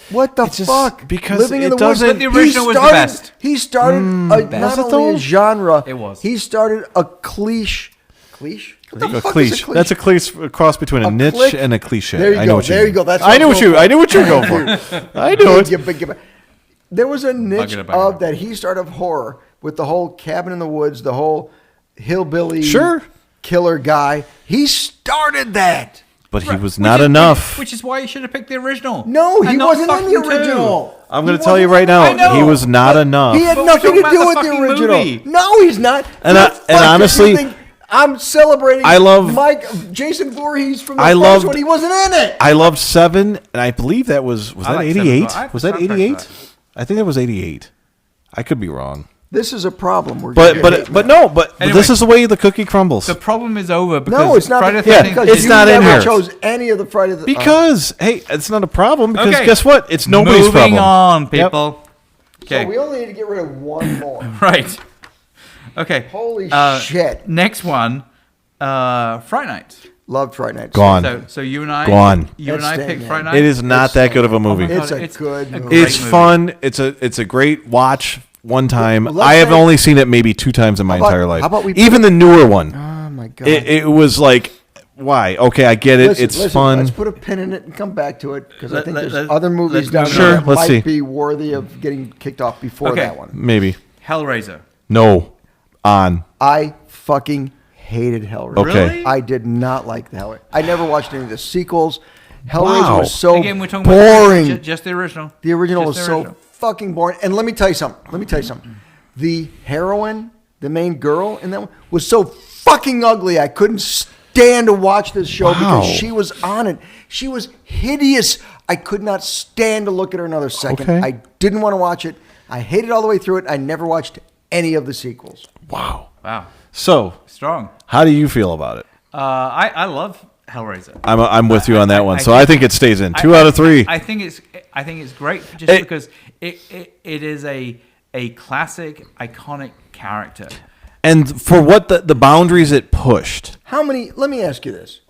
What the It's just fuck? because Living in it the woods. doesn't- The original was the best. He started not Was it only though? a genre. It was. He started a cliche. Cliche? What the a fuck cliche. is a cliche? That's a cross between a niche clique? and a cliche. There you I go. know what you There mean. you go. That's I knew what what I'm you. going I knew what you were going for. I knew it. There was a niche it back of up. that he started of horror with the whole cabin in the woods, the whole hillbilly Sure. killer guy. He started that. But he was Which not is- enough. Which is why you should have picked the original. No, he And not wasn't in fucking the two. original. I'm going He to tell you wasn't right in now, I know. he was not enough. He had But we're nothing to talking do about with the the fucking original. movie. No, he's not. And The I- fuck and is honestly- you think I'm celebrating. I love- Jason Voorhees from the I first loved- one. He wasn't in it. I loved 7, and I believe that was I that like 88? 7. I have Was the that soundtrack for 88? that. I think that was 88. I could be wrong. This is a problem. We're But gonna get hate no, mail. but Anyway. this is the way the cookie crumbles. The problem is over because No, it's not. Friday the Yeah, 13th because it's you not in never here. chose any of the Friday the Because hey, it's not a problem because Okay. guess what? It's nobody's Moving problem. on, Yep. people. So Okay, we only need to get rid of one more. right. Okay. Holy Uh, shit. Next one. Fright Night. Loved Fright Night. Gone. So you and I, Gone. You and I It's picked staying, Fright man. Night. It is not that good of a movie. It's a It's good a movie. great It's movie. fun. It's a great watch one time. Well, let's I have say- only seen it maybe 2 times in my How about- entire life. how about we even put the newer one? Oh my god! It was like, why? Okay, I get it. Listen, It's fun. Let's put a pin in it and come back to it because I think there's let- other movies down let's- there Sure, that let's might see. be worthy of getting kicked off before Okay. that one. Maybe. Hellraiser. No. On. I fucking hated Hellraiser. Okay. Really? I did not like the Hellraiser. I never watched any of the sequels. Hellraiser Wow. was so Again, we're talking boring. about just the original. The original Just was the so original. fucking boring. And let me tell you something. The heroine, the main girl in that one, was so fucking ugly. I couldn't stand to watch this show because Wow. she was on it. She was hideous. I could not stand to look at her another second. Okay. I didn't want to watch it. I hated all the way through it. I never watched any of the sequels. Wow. Wow. So, Strong. how do you feel about it? I love Hellraiser. I'm with you on that one. So I think it stays in. I- 2 out of 3. I think it's great just It- because it is a classic, iconic character. And for what the boundaries it pushed. How many? Let me ask you this.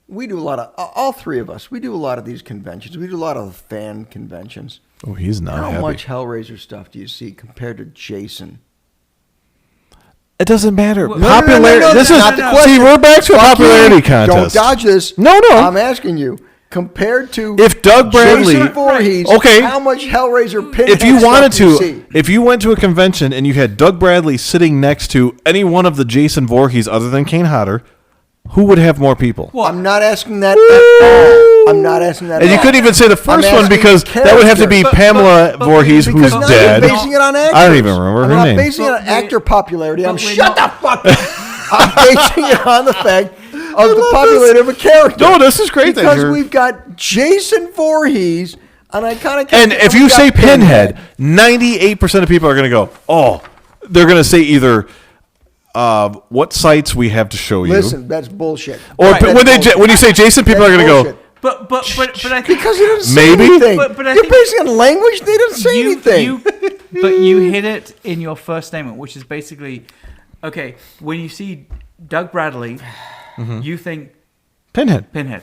We do a lot of, all three of us, we do a lot of these conventions. We do a lot of fan conventions. Oh, he's not How happy. much Hellraiser stuff do you see compared to Jason? It doesn't matter. Well, Popularity. No, this that's is not the question. see, we're back to a Fuck popularity you. contest. Don't dodge this. No. I'm asking you. Compared to If Doug Bradley, Jason Voorhees, Okay. how much Hellraiser Pinhead if you stuff wanted do you to, see? if you went to a convention and you had Doug Bradley sitting next to any one of the Jason Voorhees other than Kane Hodder, who would have more people? Well, I'm not asking that at all. I'm not asking that And at you all. couldn't even say the first I'm one asking because that would have to be But- Pamela but- Voorhees, because who's Because now dead. you're basing it on actors. I don't even remember I'm her not name. basing it on But we- actor popularity. I'm but we're shut not- the fuck up. I'm basing it on the fact of the popularity of a character. No, this is great that Because you're- we've got Jason Voorhees, an iconic character. And if we've you got say Pinhead, 98% of people are going to go, oh, they're going to say either what sites we have to show you. Listen, that's bullshit. Or Right. when when you say Jason, people That's are going to go, bullshit. but I think Because he didn't say Maybe. anything. But I You're think- basing it on language. They didn't say anything. But you hit it in your first statement, which is basically, okay, when you see Doug Bradley, you think Pinhead. Pinhead.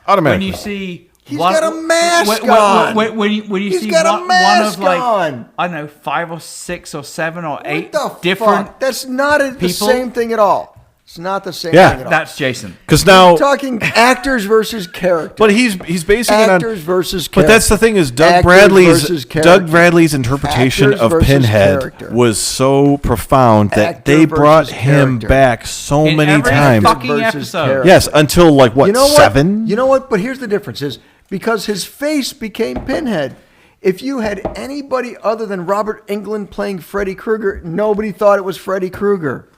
Automatically. When you see He's got a mask on. when you He's see got a one mask of like on. I don't know 5 or 6 or 7 or 8 What the different fuck? That's not the people? same thing at all. It's not the same Yeah. thing at all. That's Jason. Because now, We're talking actors versus characters. but he's basing it on. Actors versus But that's the thing is Doug Actors versus Bradley's character. interpretation Actors of versus Pinhead character. was so profound that Actor they brought versus him character. back so In many every times. fucking Versus episode. character. Yes, until like what, You know what? 7? You know what? But here's the difference: is because his face became Pinhead. If you had anybody other than Robert Englund playing Freddy Krueger, nobody thought it was Freddy Krueger.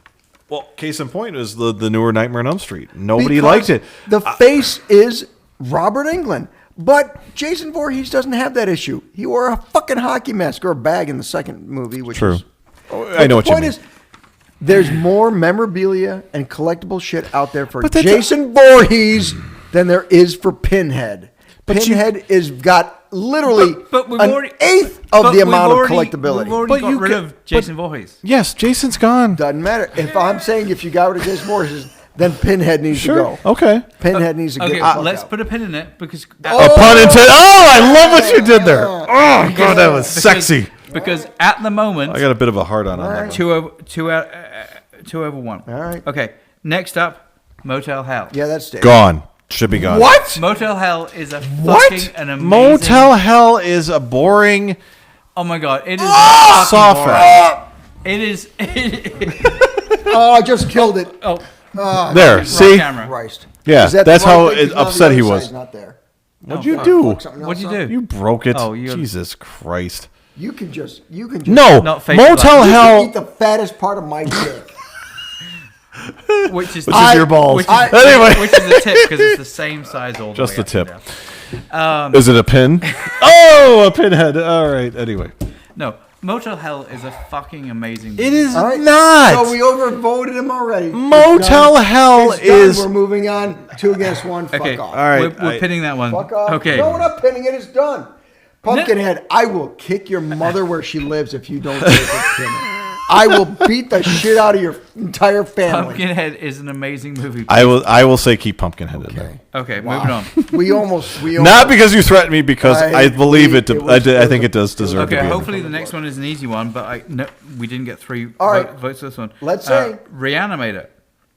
Well, case in point is the newer Nightmare on Elm Street. Nobody Because liked it. The face is Robert Englund. But Jason Voorhees doesn't have that issue. He wore a fucking hockey mask or a bag in the second movie, which True. is. I know what the you point mean. is, there's more memorabilia and collectible shit out there for But that's Jason Voorhees than there is for Pinhead. But you- Pinhead is got literally But we've an already eighth but of the we've amount already- of collectability. We've already But got you rid ca- of Jason Voorhees. Yes, Jason's gone. Doesn't matter. If I'm saying if you got rid of Jason Voorhees, then Pinhead needs Sure. to go. Okay. Pinhead needs to get Okay, the fuck let's out. put a pin in it because A pun intended. Oh, I love what you did there. Oh, God, that was sexy. Because at the moment, I got a bit of a hard on that one. two over one. All right. Okay. Next up, Motel Hell. Yeah, that's Dave. Gone. Should be gone. What? Motel Hell is a What? fucking an amazing. Motel Hell is a boring Oh my god! It is soft fucking boring. It is. Oh, I just killed it. Oh, There, wrong see? camera. Christ. Yeah, Is that the that's wrong how thing? 'Cause now the upset he other was. side's Not there. What'd you fuck. do? Fuck something What'd you else up. do? You broke it. Oh, you're- Jesus Christ. You can just. No, Not face Motel black. You can Hell. eat the fattest part of my dick. Which is your balls. Which is, Anyway. which is the tip because it's the same size all the Just way the up tip. and down. Is it a pin? Oh, a pinhead. All right. Anyway, No, Motel Hell is a fucking amazing. it is All right. not. So we overvoted him already. Motel It's done. Hell It's done. is. We're moving on. 2 against 1. Fuck Okay, off. All right. we're pinning that one. Fuck off. Okay. No, we're not pinning it. It's done. Pumpkinhead, I will kick your mother where she lives if you don't take it. Pin it. I will beat the shit out of your entire family. Pumpkinhead is an amazing movie. I will say keep Pumpkinhead in there. Okay, moving on. We almost Not because you threatened me, because I believe it. it was- I think it does deserve to Okay, be. hopefully the next one is an easy one, but we didn't get 3 All right. votes for this one. Let's say- Reanimator.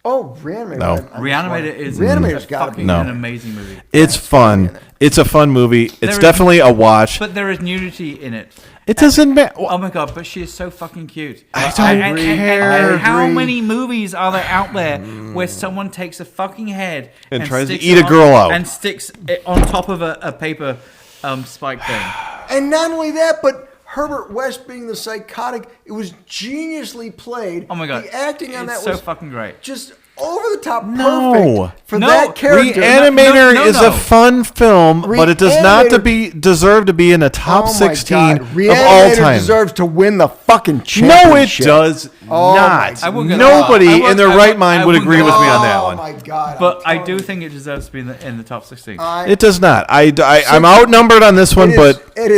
Oh, Reanimator. No. Reanimator is Reanimator's gotta fucking be. an amazing movie. It's fun. It's a fun movie. It's There is- definitely a watch. But there is nudity in it. It doesn't matter. Oh my god, but she is so fucking cute. I don't care. And how agree. many movies are there out there where someone takes a fucking head And tries to sticks eat it a girl out. and sticks it on top of a paper spike thing? And not only that, but Herbert West being the psychotic, it was geniusly played. Oh my god, The acting on it's that so was fucking great. just over the top No. perfect for No. that character. Reanimator No. is a fun film, but it does not Reanimator- deserve to be in the top Oh my 16 God. of Reanimator all time. deserves to win the fucking No, it championship. does Oh my not. I wouldn't go- Nobody I in wouldn't- their I right wouldn't- mind I would wouldn't agree go- with me on that Oh one. my God! But I I'm do telling think it deserves to be in the top 16. you. It does not. I'm outnumbered on this one, but it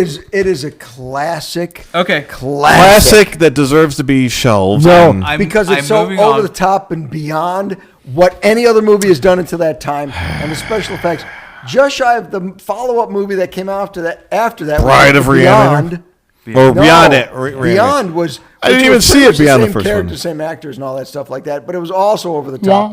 is a classic. Okay. classic that deserves to be shelved. No, and- because I'm it's so moving over on. the top and beyond what any other movie has done until that time, and the special effects. Just shy of the follow-up movie that came after that. Bride was of Beyond. or No, Beyond it. Beyond was. I didn't which even was see pretty it much the beyond the same first character, one. same actors and all that stuff like that, but it was also over the top.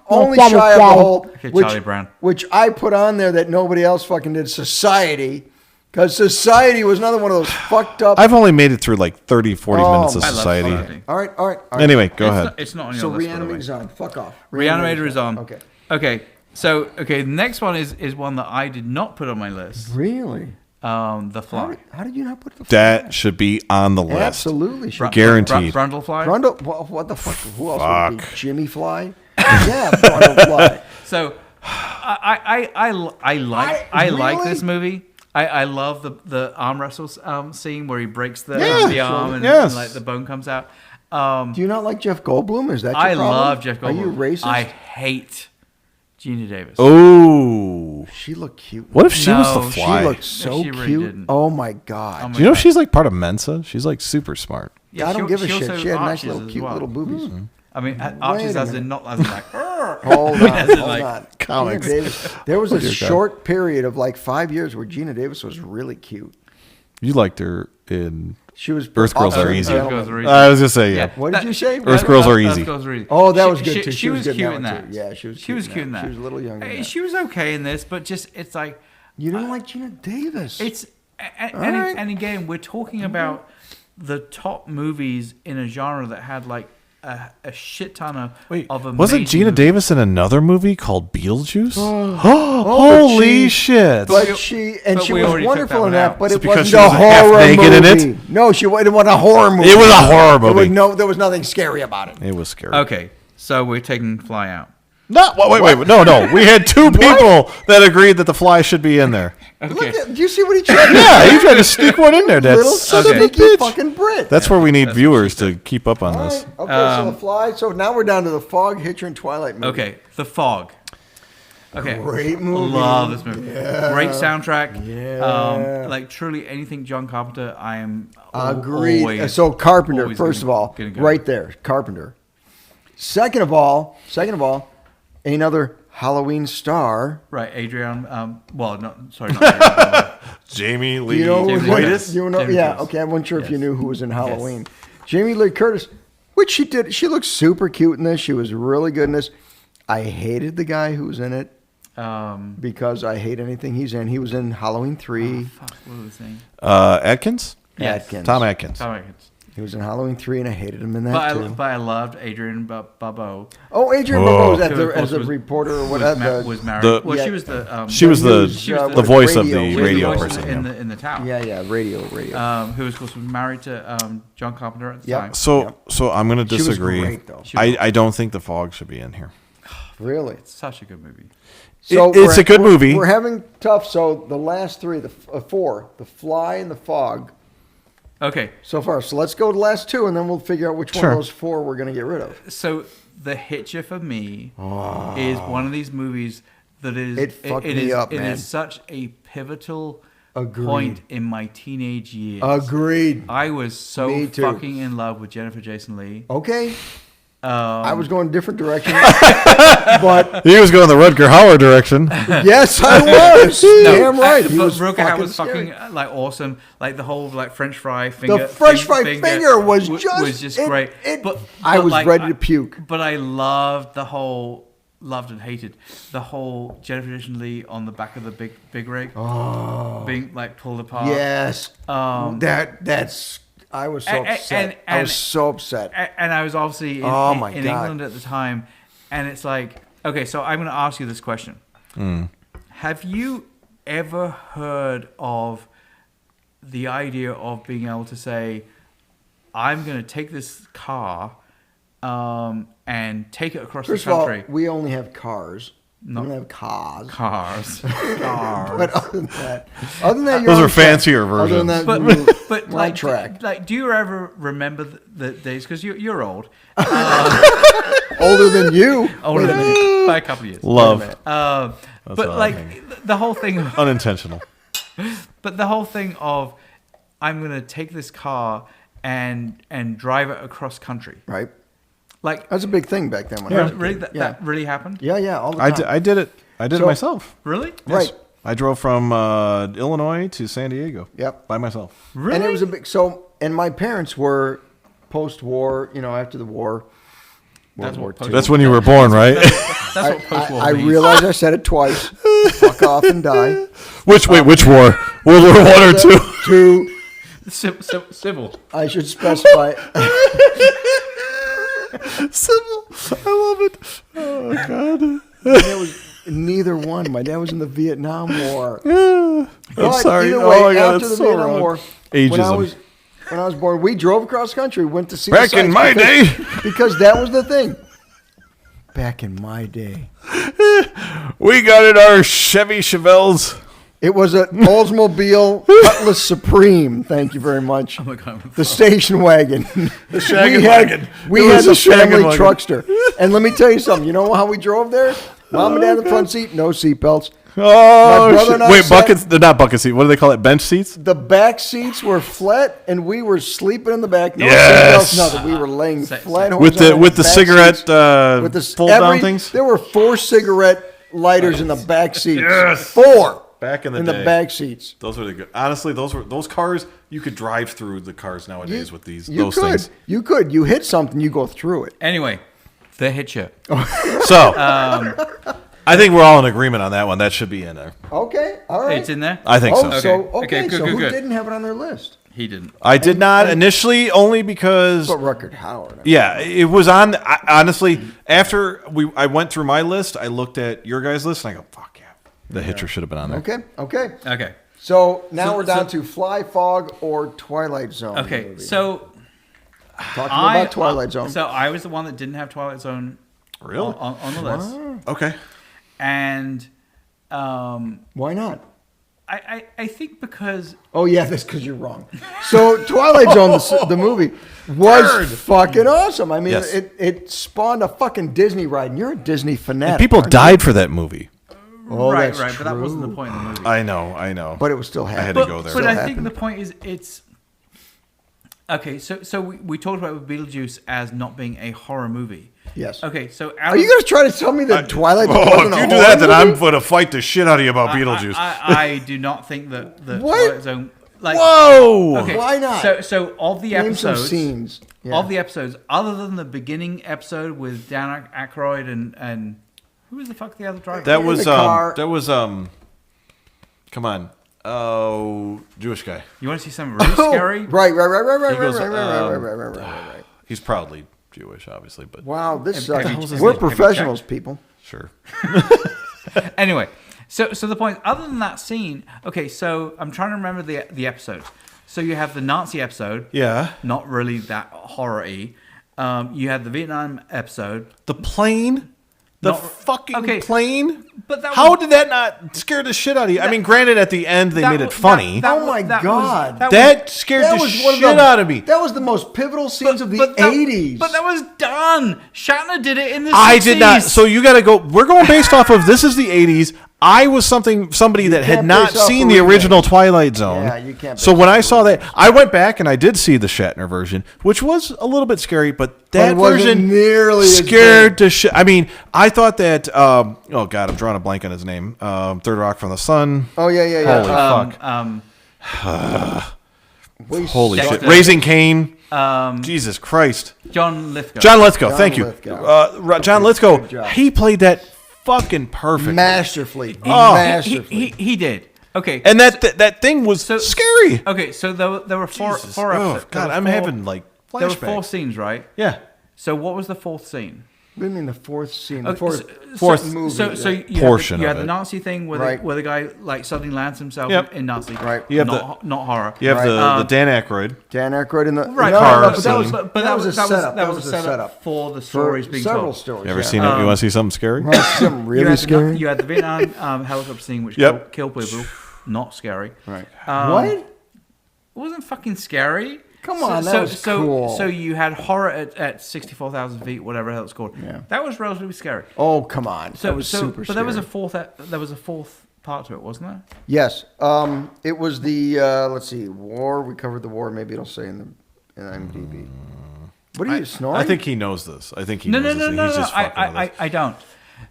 Only shy of the whole, Okay, Charlie Brown. which I put on there that nobody else fucking did. Society, because Society was another one of those fucked up. I've only made it through like 30, 40 Oh, minutes of I love Society. Society. all right. Anyway, go It's ahead. not- It's not on your So list, by the way. Reanimator's on. Fuck off. Reanimator is on. Okay. Okay. So, the next one is one that I did not put on my list. Really? The Fly. How did you not put the That should be on the list. Absolutely. Should. Guaranteed. Brundlefly. Brundle, what the fuck? Who else would be? Fuck. Jimmy Fly? Yeah, Brundlefly. So, I like Really? this movie. I love the arm wrestle scene where he breaks the Yeah, arm and, yes. and like the bone comes out. Do you not like Jeff Goldblum? Is that your I problem? love Jeff Goldblum. Are you racist? I hate Gina Davis. Oh. She looked cute. What if she was No, the she Fly? She looked so she really cute. didn't. Oh my god. Oh my Do you know God. she's like part of Mensa? She's like super smart. Yeah, I don't she- give a she shit. also She had nice arches little as cute well. little boobies. I mean, Wait arches a as minute. in not as in like. Hold on, As in, hold like, on. comics. Gina Davis. There was a dear God. short period of like 5 years where Gina Davis was really cute. You liked her in. She was Earth Girls also Are a Easy. gentleman. Earth Girls Are Easy. I was gonna say yeah. What did you say? Earth Girls Are Easy. Girls Are Easy. Oh, that was good, too. She was good cute in that one, that. too. Yeah, she was She cute was in cute in that. that. She was a little younger than that. She was okay in this, but just it's like You didn't like Gina Davis. and again, we're talking about the top movies in a genre that had like a shit ton of amazing wasn't Gina movies. Davis in another movie called Beetlejuice? but Holy she- shit! But We- she but she we was already took wonderful that in one that, out. but Is it it because wasn't she a was half horror naked in movie. it? No, it wasn't a horror movie. It was a horror There was movie. there was nothing scary about it. It was scary. Okay, so we're taking Fly out. No, wait, no. We had two people that agreed that the Fly should be in there. Look Okay, at, do you see what he tried to Yeah, do? you tried to sneak one in there. Little That's son of a sneaky bitch. fucking Brit. That's where we need That's what viewers she said. to keep up on All this. right. Okay, so the Fly. So now we're down to the Fog, Hitcher, and Twilight movie. okay, The Fog. Okay, Great movie. Love this movie. Yeah. Great soundtrack. Yeah. Like truly anything John Carpenter, I am Agreed. always- So Carpenter, always first gonna- of all, gonna go. right there, Carpenter. Second of all, another Halloween star. Right, Adrian. Well, not sorry, not Adrian. Jamie Do Lee you know who Jamie was Lee in Curtis. it? You know? Jamie Yeah. Curtis. Okay, I wasn't sure if you Yes. knew who was in Halloween. Jamie Lee Curtis, which she did. She looked super cute in this. She was really good in this. I hated the guy who was in it because I hate anything he's in. He was in Halloween 3. Fuck, what was his name? Atkins? Yes. Atkins. Tom Atkins. Tom Atkins. He was in Halloween 3, and I hated him in that too. But I loved Adrian Babbo. Oh, Adrian Barbeau was Who, of as a course, reporter or Was, whatever. was married. The- Well, Yeah. she was the. She was the she was the voice of radio- the she was the radio voice person. in yeah. the town. Yeah, radio. Who of course was married to John Carpenter at the Yep. time. So I'm going to She was disagree. great, though. I don't think The Fog should be in here. Really? Such a good movie. It's a good movie. We're having tough. So the last three, the four, The Fly and The Fog, Okay, so far. So let's go to the last two, and then we'll figure out which one Sure. of those four we're going to get rid of. so The Hitcher for me is one of these movies that is It fucked it me is, up, It man. is such a pivotal Agreed. point in my teenage years. Agreed. I was so Me too. fucking in love with Jennifer Jason Leigh. Okay. I was going a different direction, but He was going the Rutger Hauer direction. yes, I was. Damn right. He But was Rutger Hauer fucking was scary. fucking like awesome. Like the whole like French fry finger. The French fry finger was just great. I was like, ready to puke. But I loved and hated the whole Jennifer Jason Leigh on the back of the big rig, being like pulled apart. Yes. That's. I was so upset. I was so upset. And I was obviously in England at the time, and it's like, okay, so I'm going to ask you this question: Have you ever heard of the idea of being able to say, "I'm going to take this car and take it across First the country"? of all, we only have cars. No. We don't have cars. Cars. But other than that, you're Those on are fancier track. Other than versions. that, But we're like, on track. do you ever remember the days? Because you're old, Older than you. older than me by a couple of years. Love. But what I like the whole thing, Unintentional. but the whole thing of I'm gonna take this car and drive it across country. Right. Like That's a big thing back then. When I was a really, kid. that really happened. Yeah, all the time. I did it. I did it So- myself. Really? Right. I drove from Illinois to San Diego. Yep. By myself. Really? And it was a big and my parents were post-war, after the war. World War II. That's when you were born, right? That's what post-war I means. realized I said it twice. Fuck off and die. Which war? World War I or II? Two, Civil. I should specify. Civil. I love it. Oh God. There was neither one. My dad was in the Vietnam War. I'm But sorry. either way, Oh my God, after the that's so Vietnam wrong. War, Ageism. when I was born, we drove across country, went to see Back the sights in my day. because that was the thing. Back in my day, We got in our Chevy Chevelles. it was an Oldsmobile Cutlass Supreme. Thank you very much. Oh my God. The station wagon. The shaggin' wagon. We It had was the a shaggin' family wagon. truckster. And let me tell you something. You know how we drove there? Mom and dad in the front seat, no seatbelts. Oh, brother shit. and I Wait, sat- buckets? They're not bucket seats. What do they call it? Bench seats? The back seats were flat, and we were sleeping in the back. No Yes. seatbelts, nothing. We were laying Sa- flat With the horizontally cigarette in the back seats. fold down things? There were 4 cigarette lighters in the back seats. Yes. 4 Back in the in day. the back seats. Those were the good. Honestly, those cars, you could drive through the cars nowadays with those You could. things. You could. You hit something, you go through it. Anyway, the hitcher. So, I think we're all in agreement on that one. That should be in there. Okay. All right. It's in there. I think so. Okay, good, so who good. didn't have it on their list? He didn't. I did not initially, only because But Rutger Hauer. yeah, it was on. Honestly, after I went through my list, I looked at your guys' list, and I go, "Fuck yeah, the Hitcher should have been on there." Okay. Okay. So now So- we're down so- to Fly, Fog, or Twilight Zone. Okay. movie. So talking about Twilight Zone. So I was the one that didn't have Twilight Zone Really? on the list, Okay. and Why not? I think because Oh yeah, that's because you're wrong. So Twilight Zone, the movie, was fucking awesome. I mean, Yes. it spawned a fucking Disney ride, and you're a Disney fanatic. People aren't died for that movie. Oh, right, that's but that wasn't the true. point of the movie. I know. you? But it was still had happening. to go there. But Still I think happened. the point is it's okay. So we talked about with Beetlejuice as not being a horror movie. Yes. Okay. So Are you going to try to tell me that Twilight Zone Oh, wasn't if a you do horror that, then movie? I'm going to fight the shit out of you about Beetlejuice. I do not think that the What? Twilight Zone. Like, Whoa! Okay. Why not? So of the Name some episodes, scenes. Yeah. of the episodes, other than the beginning episode with Dan Aykroyd and who was the fuck the other driver? That In was the car. come on. Oh, Jewish guy. You want to see something really Oh, scary? right. He goes, Right. He's proudly Jewish, obviously, but Wow, this Have you- sucks. have We're you checked? professionals, people. sure. Anyway, so the point, other than that scene, okay, so I'm trying to remember the episodes. So you have the Nazi episode, Yeah. not really that horror-y. You had the Vietnam episode. The plane? The No, fucking okay, plane? but that How was- did that not scare the shit out of you? I mean, granted, at the end, they that made it was- funny. that Oh my was- God. That scared the shit out of me. That was the most pivotal scenes of the that- 80s. But that was done. Shatner did it in the 60s. I did not. So you got to go. We're going based off of this is the 80s. I was somebody that had can't not base off seen a the remake. original Twilight Zone. Yeah, you can't So base when off I a saw that, remake. I went back and I did see the Shatner version, which was a little bit scary, but that it wasn't version nearly as scared to shit. I mean, I thought that. Oh God, I'm drawing a blank on his name. Third Rock from the Sun. Oh yeah. Holy fuck. We Holy suck. shit. Raising Cain. Jesus Christ. John Lithgow. John Lithgow. Thank Lithgow. you. John Good Lithgow. job. He played that fucking perfect. Masterfully. Oh. Masterfully. He did. Okay. And that thing was scary. Okay, so there were four Jesus. episodes. Oh, God, I'm having like flashbacks. There were 4 scenes, right? Yeah. So what was the 4th scene? What do you mean the fourth scene? The Okay, fourth movie. So you Portion had of the it. Nazi thing where, Right. where the guy like suddenly lands himself Yep. in Nazi. Right. You have not horror. You have Right. the Dan Aykroyd. Dan Aykroyd in the Right. car but that was, scene. But that was a setup. That was a setup for the stories being several told. stories. You ever yeah. seen it? You want to see something scary? Something You really had scary? You had the Vietnam helicopter scene, which Yep. killed people. Not scary. Right. What? What? It wasn't fucking scary. Come on, that was cool. So you had horror at 64,000 feet, whatever the hell it's called. Yeah. That was relatively scary. Oh, come on. So, that was super but there was a scary. fourth part to it, wasn't there? Yes. It was the, let's see, war. We covered the war. Maybe it'll say in IMDb. What are you snoring? I think he knows this. I think he No, knows no, no, this. no, He's no. just fucking with us. I don't.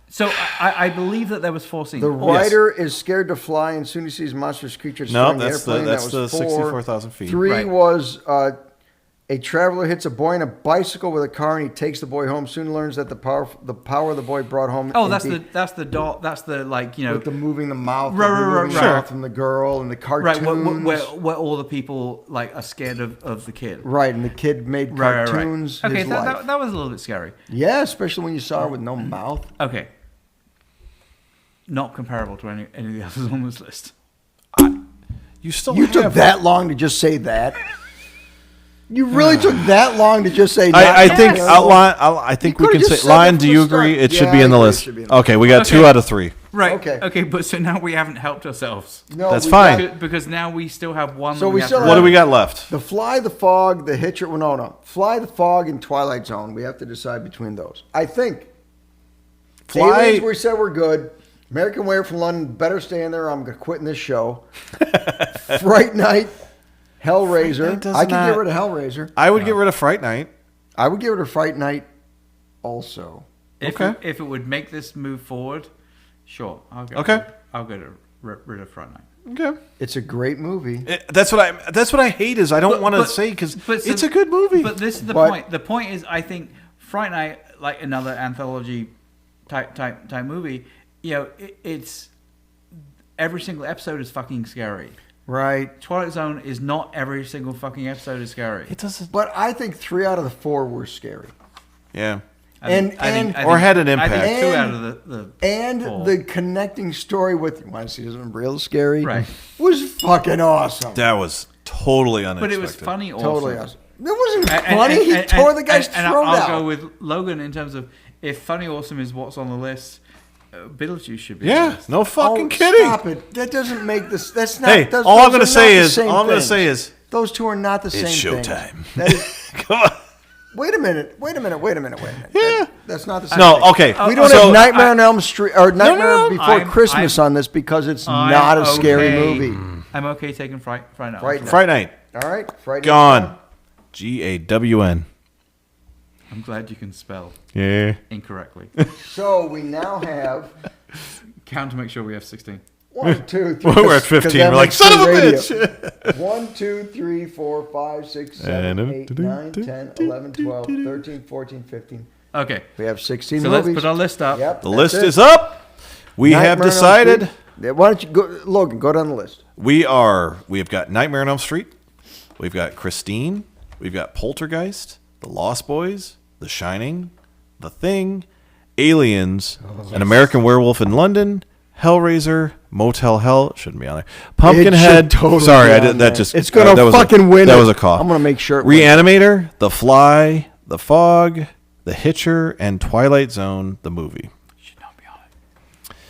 So I believe that there was 4 scenes. The Oh, writer is scared to fly, and soon he sees monstrous creatures. No, destroying that's airplane. that's That the was 4. 64,000 feet. 3 Right. was a traveler hits a boy in a bicycle with a car, and he takes the boy home. Soon learns that the power of the boy brought home. Oh, in that's deep- the doll. That's the like with the moving the mouth, Right, the right, moving right, right. mouth from the girl, and the right cartoons. where all the people like are scared of the kid. Right, and the kid made Right, cartoons. right. Okay, His life. that was a little bit scary. Yeah, especially when you saw her with no mouth. Okay. Not comparable to any of the others on this list. You still You have took that long to just say that. You really took that long to just say. not I think comparable? I think You we could've can just say. said that Lion, from do the you start. agree? It Yeah, should be I in the agree it list. should be in the Okay, we got Okay. 2 out of 3. Right. Okay. But so now we haven't helped ourselves. No, That's we fine. got Because now we still have one. So that we have still to have- What do we got left? The Fly, the Fog, the Hitcher. Well, no. Fly, the Fog, and Twilight Zone. We have to decide between those. I think. Fly. Aliens, we said we're good. American Way from London, better stay in there. I'm quitting this show. Fright Night, Hellraiser. Fright Night does I can not- get rid of Hellraiser. I would get rid of Fright Night. I would get rid of Fright Night also. If Okay. if it would make this move forward, sure. Okay. I'll go to rid of Front Night. Okay. It's a great movie. That's what I hate is I don't want to But- say because but so- it's a good movie. But this is the But- point. The point is, I think Fright Night, like another anthology type movie, it's every single episode is fucking scary. Right. Twilight Zone is not every single fucking episode is scary. it doesn't. But I think 3 out of the 4 were scary. Yeah. Or had an I impact. think 2 out And- of the And 4. the connecting story with, you want to see something real scary? Right. Was fucking awesome. That was totally but unexpected. it was funny. Also. Totally awesome. It wasn't And- funny. He tore the guy's and throat I'll out. go with Logan in terms of if funny awesome is what's on the list, Beetlejuice should be. on Yeah. the list. No fucking Oh, kidding. Stop it. That doesn't make this. That's not. Hey, those- all I'm those gonna are say not the is same all I'm gonna things. say is those two are not the same. it's things. showtime. That is, Come on. wait a minute. Yeah. That's not the same. No. thing. Okay. We don't so have Nightmare on Elm Street or Nightmare no. Before I'm- Christmas I'm- on this because it's I'm not a scary okay. movie. I'm okay taking Fright Night. Fright Night. Fright Night All right, Friday. gone. GAWN. I'm glad you can spell Yeah. incorrectly. So we now have Count to make sure we have 16. 1, 2, 3. We're at 15. We're like, son of a bitch. 1, 2, 3, 4, 5, 6, 7, 8, 9, 10, 11, 12, 13, 14, 15. Okay, We have 16 so movies. let's put our list up. Yep, The that's list it. is up. We have Nightmare on Elm decided Street. Yeah, why don't you go, Logan? Go down the list. we have got Nightmare on Elm Street. We've got Christine. We've got Poltergeist, The Lost Boys, The Shining, The Thing, Aliens, An American Werewolf in London, Hellraiser, Motel Hell shouldn't be on there. Pumpkinhead. It should totally Sorry, be I on did that. there. Just It's gonna that was fucking win That it. was a cough. I'm gonna make sure it wins. Reanimator, The Fly, The Fog, The Hitcher, and Twilight Zone, the movie. Should not be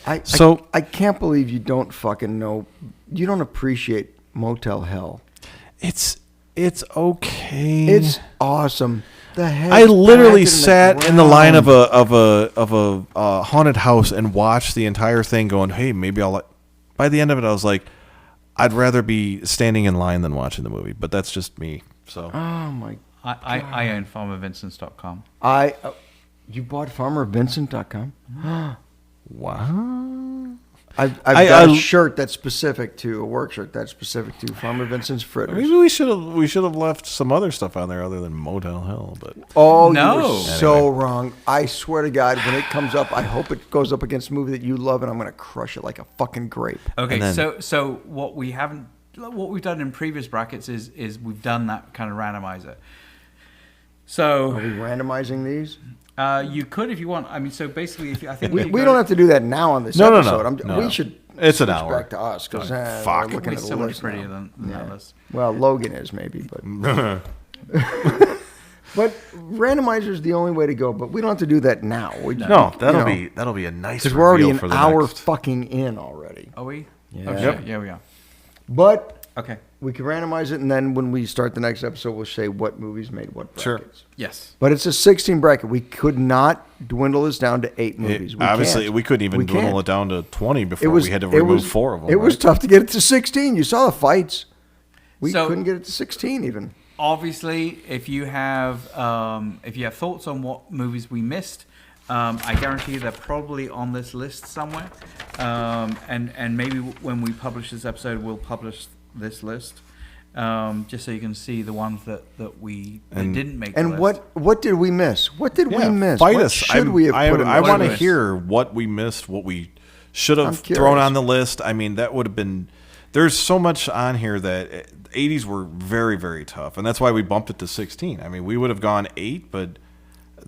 on it. I can't believe you don't fucking know. You don't appreciate Motel Hell. It's okay. It's awesome. The head I literally planted sat in the line of ground. a haunted house and watched the entire thing, going, "Hey, maybe I'll." By the end of it, I was like, "I'd rather be standing in line than watching the movie." But that's just me. So Oh my! I own farmervincents.com. You bought FarmerVincent.com? wow. I've got a shirt that's specific to a work shirt that's specific to Farmer Vincent's fritters. Maybe we should have left some other stuff on there other than Motel Hell. But Oh, No. you were so wrong. I swear to God, when it comes up, I hope it goes up against a movie that you love, and I'm going to crush it like a fucking grape. Okay, And then- so what we've done in previous brackets is we've done that kind of randomizer. Are So we randomizing these? you could if you want. I mean, so basically, I think We don't have to do that now on this No, no, episode. no. We should. It's an switch hour. back to us because Fuck. we're looking It's at so the much list prettier now. than that list. Well, Logan is maybe, but but randomizer is the only way to go. But we don't have to do that now. no, that'll be a nice. because we're already reveal an for the hour next. fucking in already. Are we? Yeah. Oh, Yep. shit. Yeah, we are. But Okay. we can randomize it, and then when we start the next episode, we'll say what movies made what Sure. brackets. Yes. But it's a 16 bracket. We could not dwindle this down to 8 movies. We Obviously, can't. we couldn't even We dwindle can't. it down to 20 before we had to it remove was- 4 of them. It was right? tough to get it to 16. You saw the fights. We So- couldn't get it to 16 even. Obviously, if you have thoughts on what movies we missed, I guarantee they're probably on this list somewhere. And maybe when we publish this episode, we'll publish this list, just so you can see the ones that didn't make. And the list. what did we miss? What did we Yeah, miss? fight What us. should we have put in I the want to list? hear what we missed, what we should I'm have curious. thrown on the list. I mean, that would have been. There's so much on here that 80s were very, very tough, and that's why we bumped it to 16. I mean, we would have gone 8, but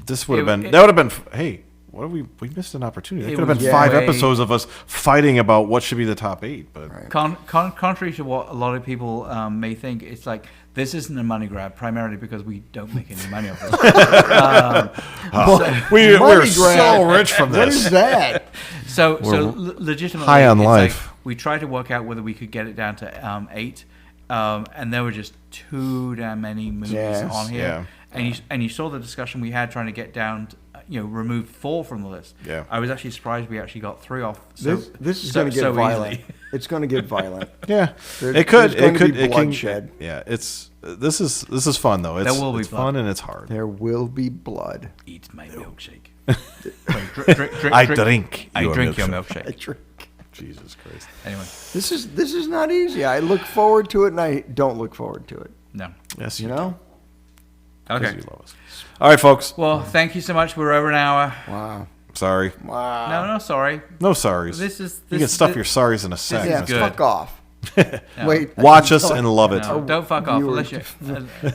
this would have been. That would have been. Hey, what have we missed an opportunity? That It could have been was 5 way- episodes of us fighting about what should be the top 8. But Contrary to what a lot of people may think, it's like this isn't a money grab primarily because we don't make any money off this. we're Money so grab. rich from What this. is that? So We're legitimately, high on it's life. like we tried to work out whether we could get it down to 8, and there were just too damn many movies Yes. on here. Yeah. And you saw the discussion we had trying to get down, remove 4 from the list. Yeah. I was actually surprised we actually got 3 off. So, This is so- going to get so violent. easily. It's going to get violent. Yeah, There's- it could. there's going It to could. be It can. bloodshed. Yeah, this is fun though. It's, There will be it's blood. fun and it's hard. There will be blood. Eat my milkshake. Wait, drink, I drink. I your drink your milkshake. I milkshake. drink. Jesus Christ. Anyway, This is not easy. I look forward to it, and I don't look forward to it. no. Yes, You know? Because Okay. you love us. All right, folks. Well, thank you so much. We're over an hour. Wow. Sorry. Wow. No, sorry. No sorries. This is you can stuff this- your sorries in a sack. Yeah, is good. fuck off. No. Wait. Watch us and love it. No, don't fuck off viewer- unless you're.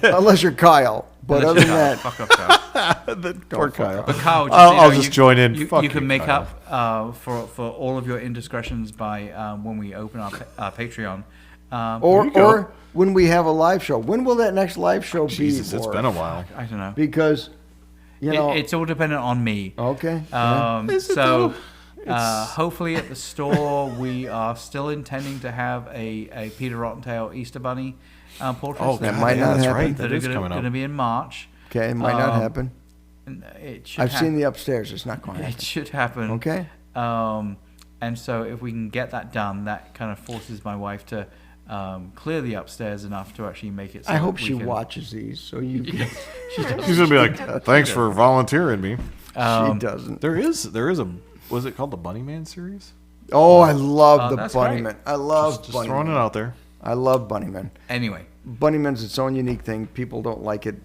Unless you're Kyle. But other than that, fuck off, Kyle. Poor Kyle. But Kyle, just, I'll just join in. You, Fuck you can you, make Kyle. up for all of your indiscretions by when we open our Patreon. or when we have a live show. When will that next live show Jesus, be? it's Or- been a while. I don't know. Because, you know. It's all dependent on me. Okay. yeah. Is it So though? hopefully at the store we are still intending to have a Peter Rottentail Easter Bunny portrait. Oh, That God, might yeah, not that's happen. right. That That is are coming going to up. be in March. Okay, it might not happen. And it should I've seen hap- the upstairs. It's not going to It happen. should happen. Okay. And so if we can get that done, that kind of forces my wife to clear the upstairs enough to actually make it. So I hope that we she can- watches these so you can. She does. He's gonna be like, "Thanks for volunteering me." she doesn't. There is a. Was it called the Bunny Man series? Oh, I love the that's Bunnyman. great. I love Just throwing it Bunnyman. out there. I love Bunnyman. Anyway, Bunnyman's its own unique thing. People don't like it.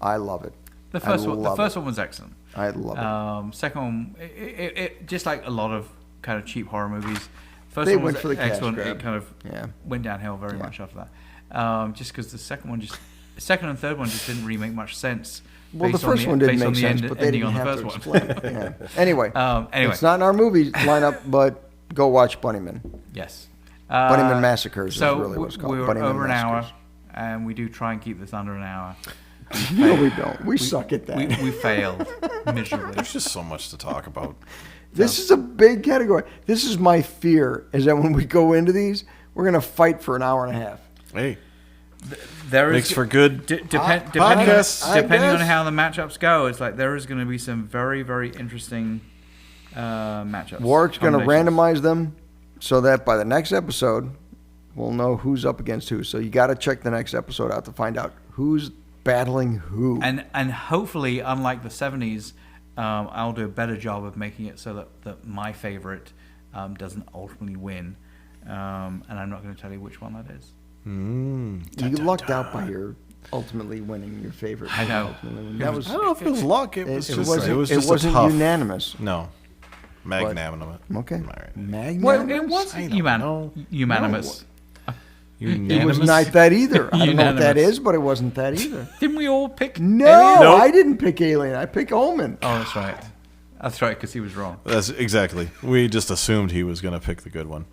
I love it. the first I one. The love first it. one was excellent. I love it. Second one, it just like a lot of kind of cheap horror movies. First They one went was for the cash excellent. grab. It kind of Yeah. went downhill very much after that. Just because the second and third one just didn't really make much sense. Well, the based on first one didn't based on make the sense, but they ending didn't on the have to first one. explain it. Yeah. Anyway, Anyway, it's not in our movie lineup, but go watch Bunnyman. yes. Bunnyman Massacres So is really what it's called. we're Bunnyman over an hour, Massacres. and we do try and keep this under an hour. No, we don't. We suck at that. We failed miserably. There's just so much to talk about. This is a big category. This is my fear, is that when we go into these, we're going to fight for an hour and a half. Hey, There Makes is for good depending podcasts, I depending on guess. how the matchups go. It's like there is going to be some very, very interesting matchups. Warwick's going to combinations. randomize them so that by the next episode, we'll know who's up against who. So you got to check the next episode out to find out who's battling who. And hopefully, unlike the 70s, I'll do a better job of making it so that my favorite doesn't ultimately win. And I'm not going to tell you which one that is. You lucked out by your ultimately winning your favorite. I know. That was. I don't know if it was luck. It was just. It was just wasn't a tough. unanimous. No, magnanimous. Okay. All right. Magnanimous. Well, it wasn't know. unanimous. It was not that either. I don't know what that Unanimous. is, but it wasn't that either. Didn't we all pick? No, Alien? Nope. I didn't pick Alien. I picked Omen. Oh, that's right. That's right, because he was wrong. That's exactly. We just assumed he was going to pick the good one.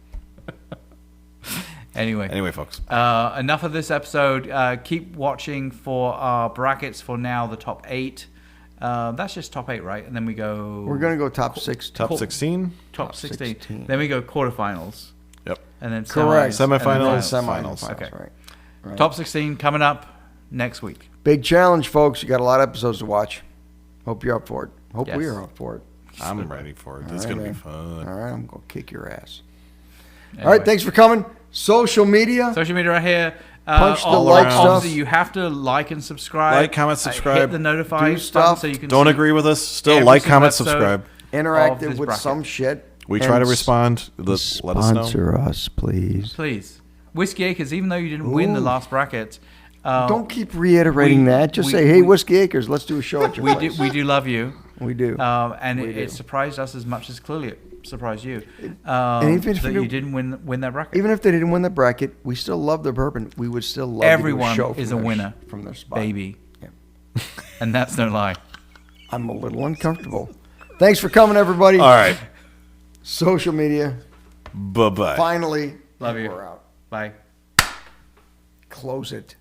Anyway, folks. enough of this episode. Keep watching for our brackets for now, the top 8. That's just top 8, right? And then we go... We're going to go top 6. Top 16. Top 16. 16. Then we go quarterfinals. Yep. And then Correct. semis, and then Semifinals, finals. finals. Okay. Right. Top 16 coming up next week. Big challenge, folks. You got a lot of episodes to watch. Hope you're up for it. Hope Yes. we're up for it. I'm ready for it. It's All going right, to be man. fun. All right, I'm going to kick your ass. Anyway. All right, thanks for coming. Social media. Social media right here. Punch the all like around. stuff. Obviously, you have to like and subscribe. Like, comment, subscribe. Hit the notify Do button stuff. so you can Don't see agree with us. Still every like, single comment, episode. subscribe. of Interactive this with bracket. some shit. We try to And respond. Let us know. Sponsor us, please. Please. Whiskey Acres, even though you didn't win the Ooh. last bracket, Don't keep reiterating we- that. Just we- say, hey, we- Whiskey Acres, let's do a show at your we place. do love you. We do. And We it do. surprised us as much as clearly it surprised you. and even if that you you didn't win that bracket. Even if they didn't win the bracket, we still love the bourbon. We would still love Everyone to do a show is from a their- winner, from their spot. baby. Yeah. And that's no lie. I'm a little uncomfortable. Thanks for coming, everybody. All right. Social media. Bye-bye. Finally, Love you. we're out. Bye. Close it.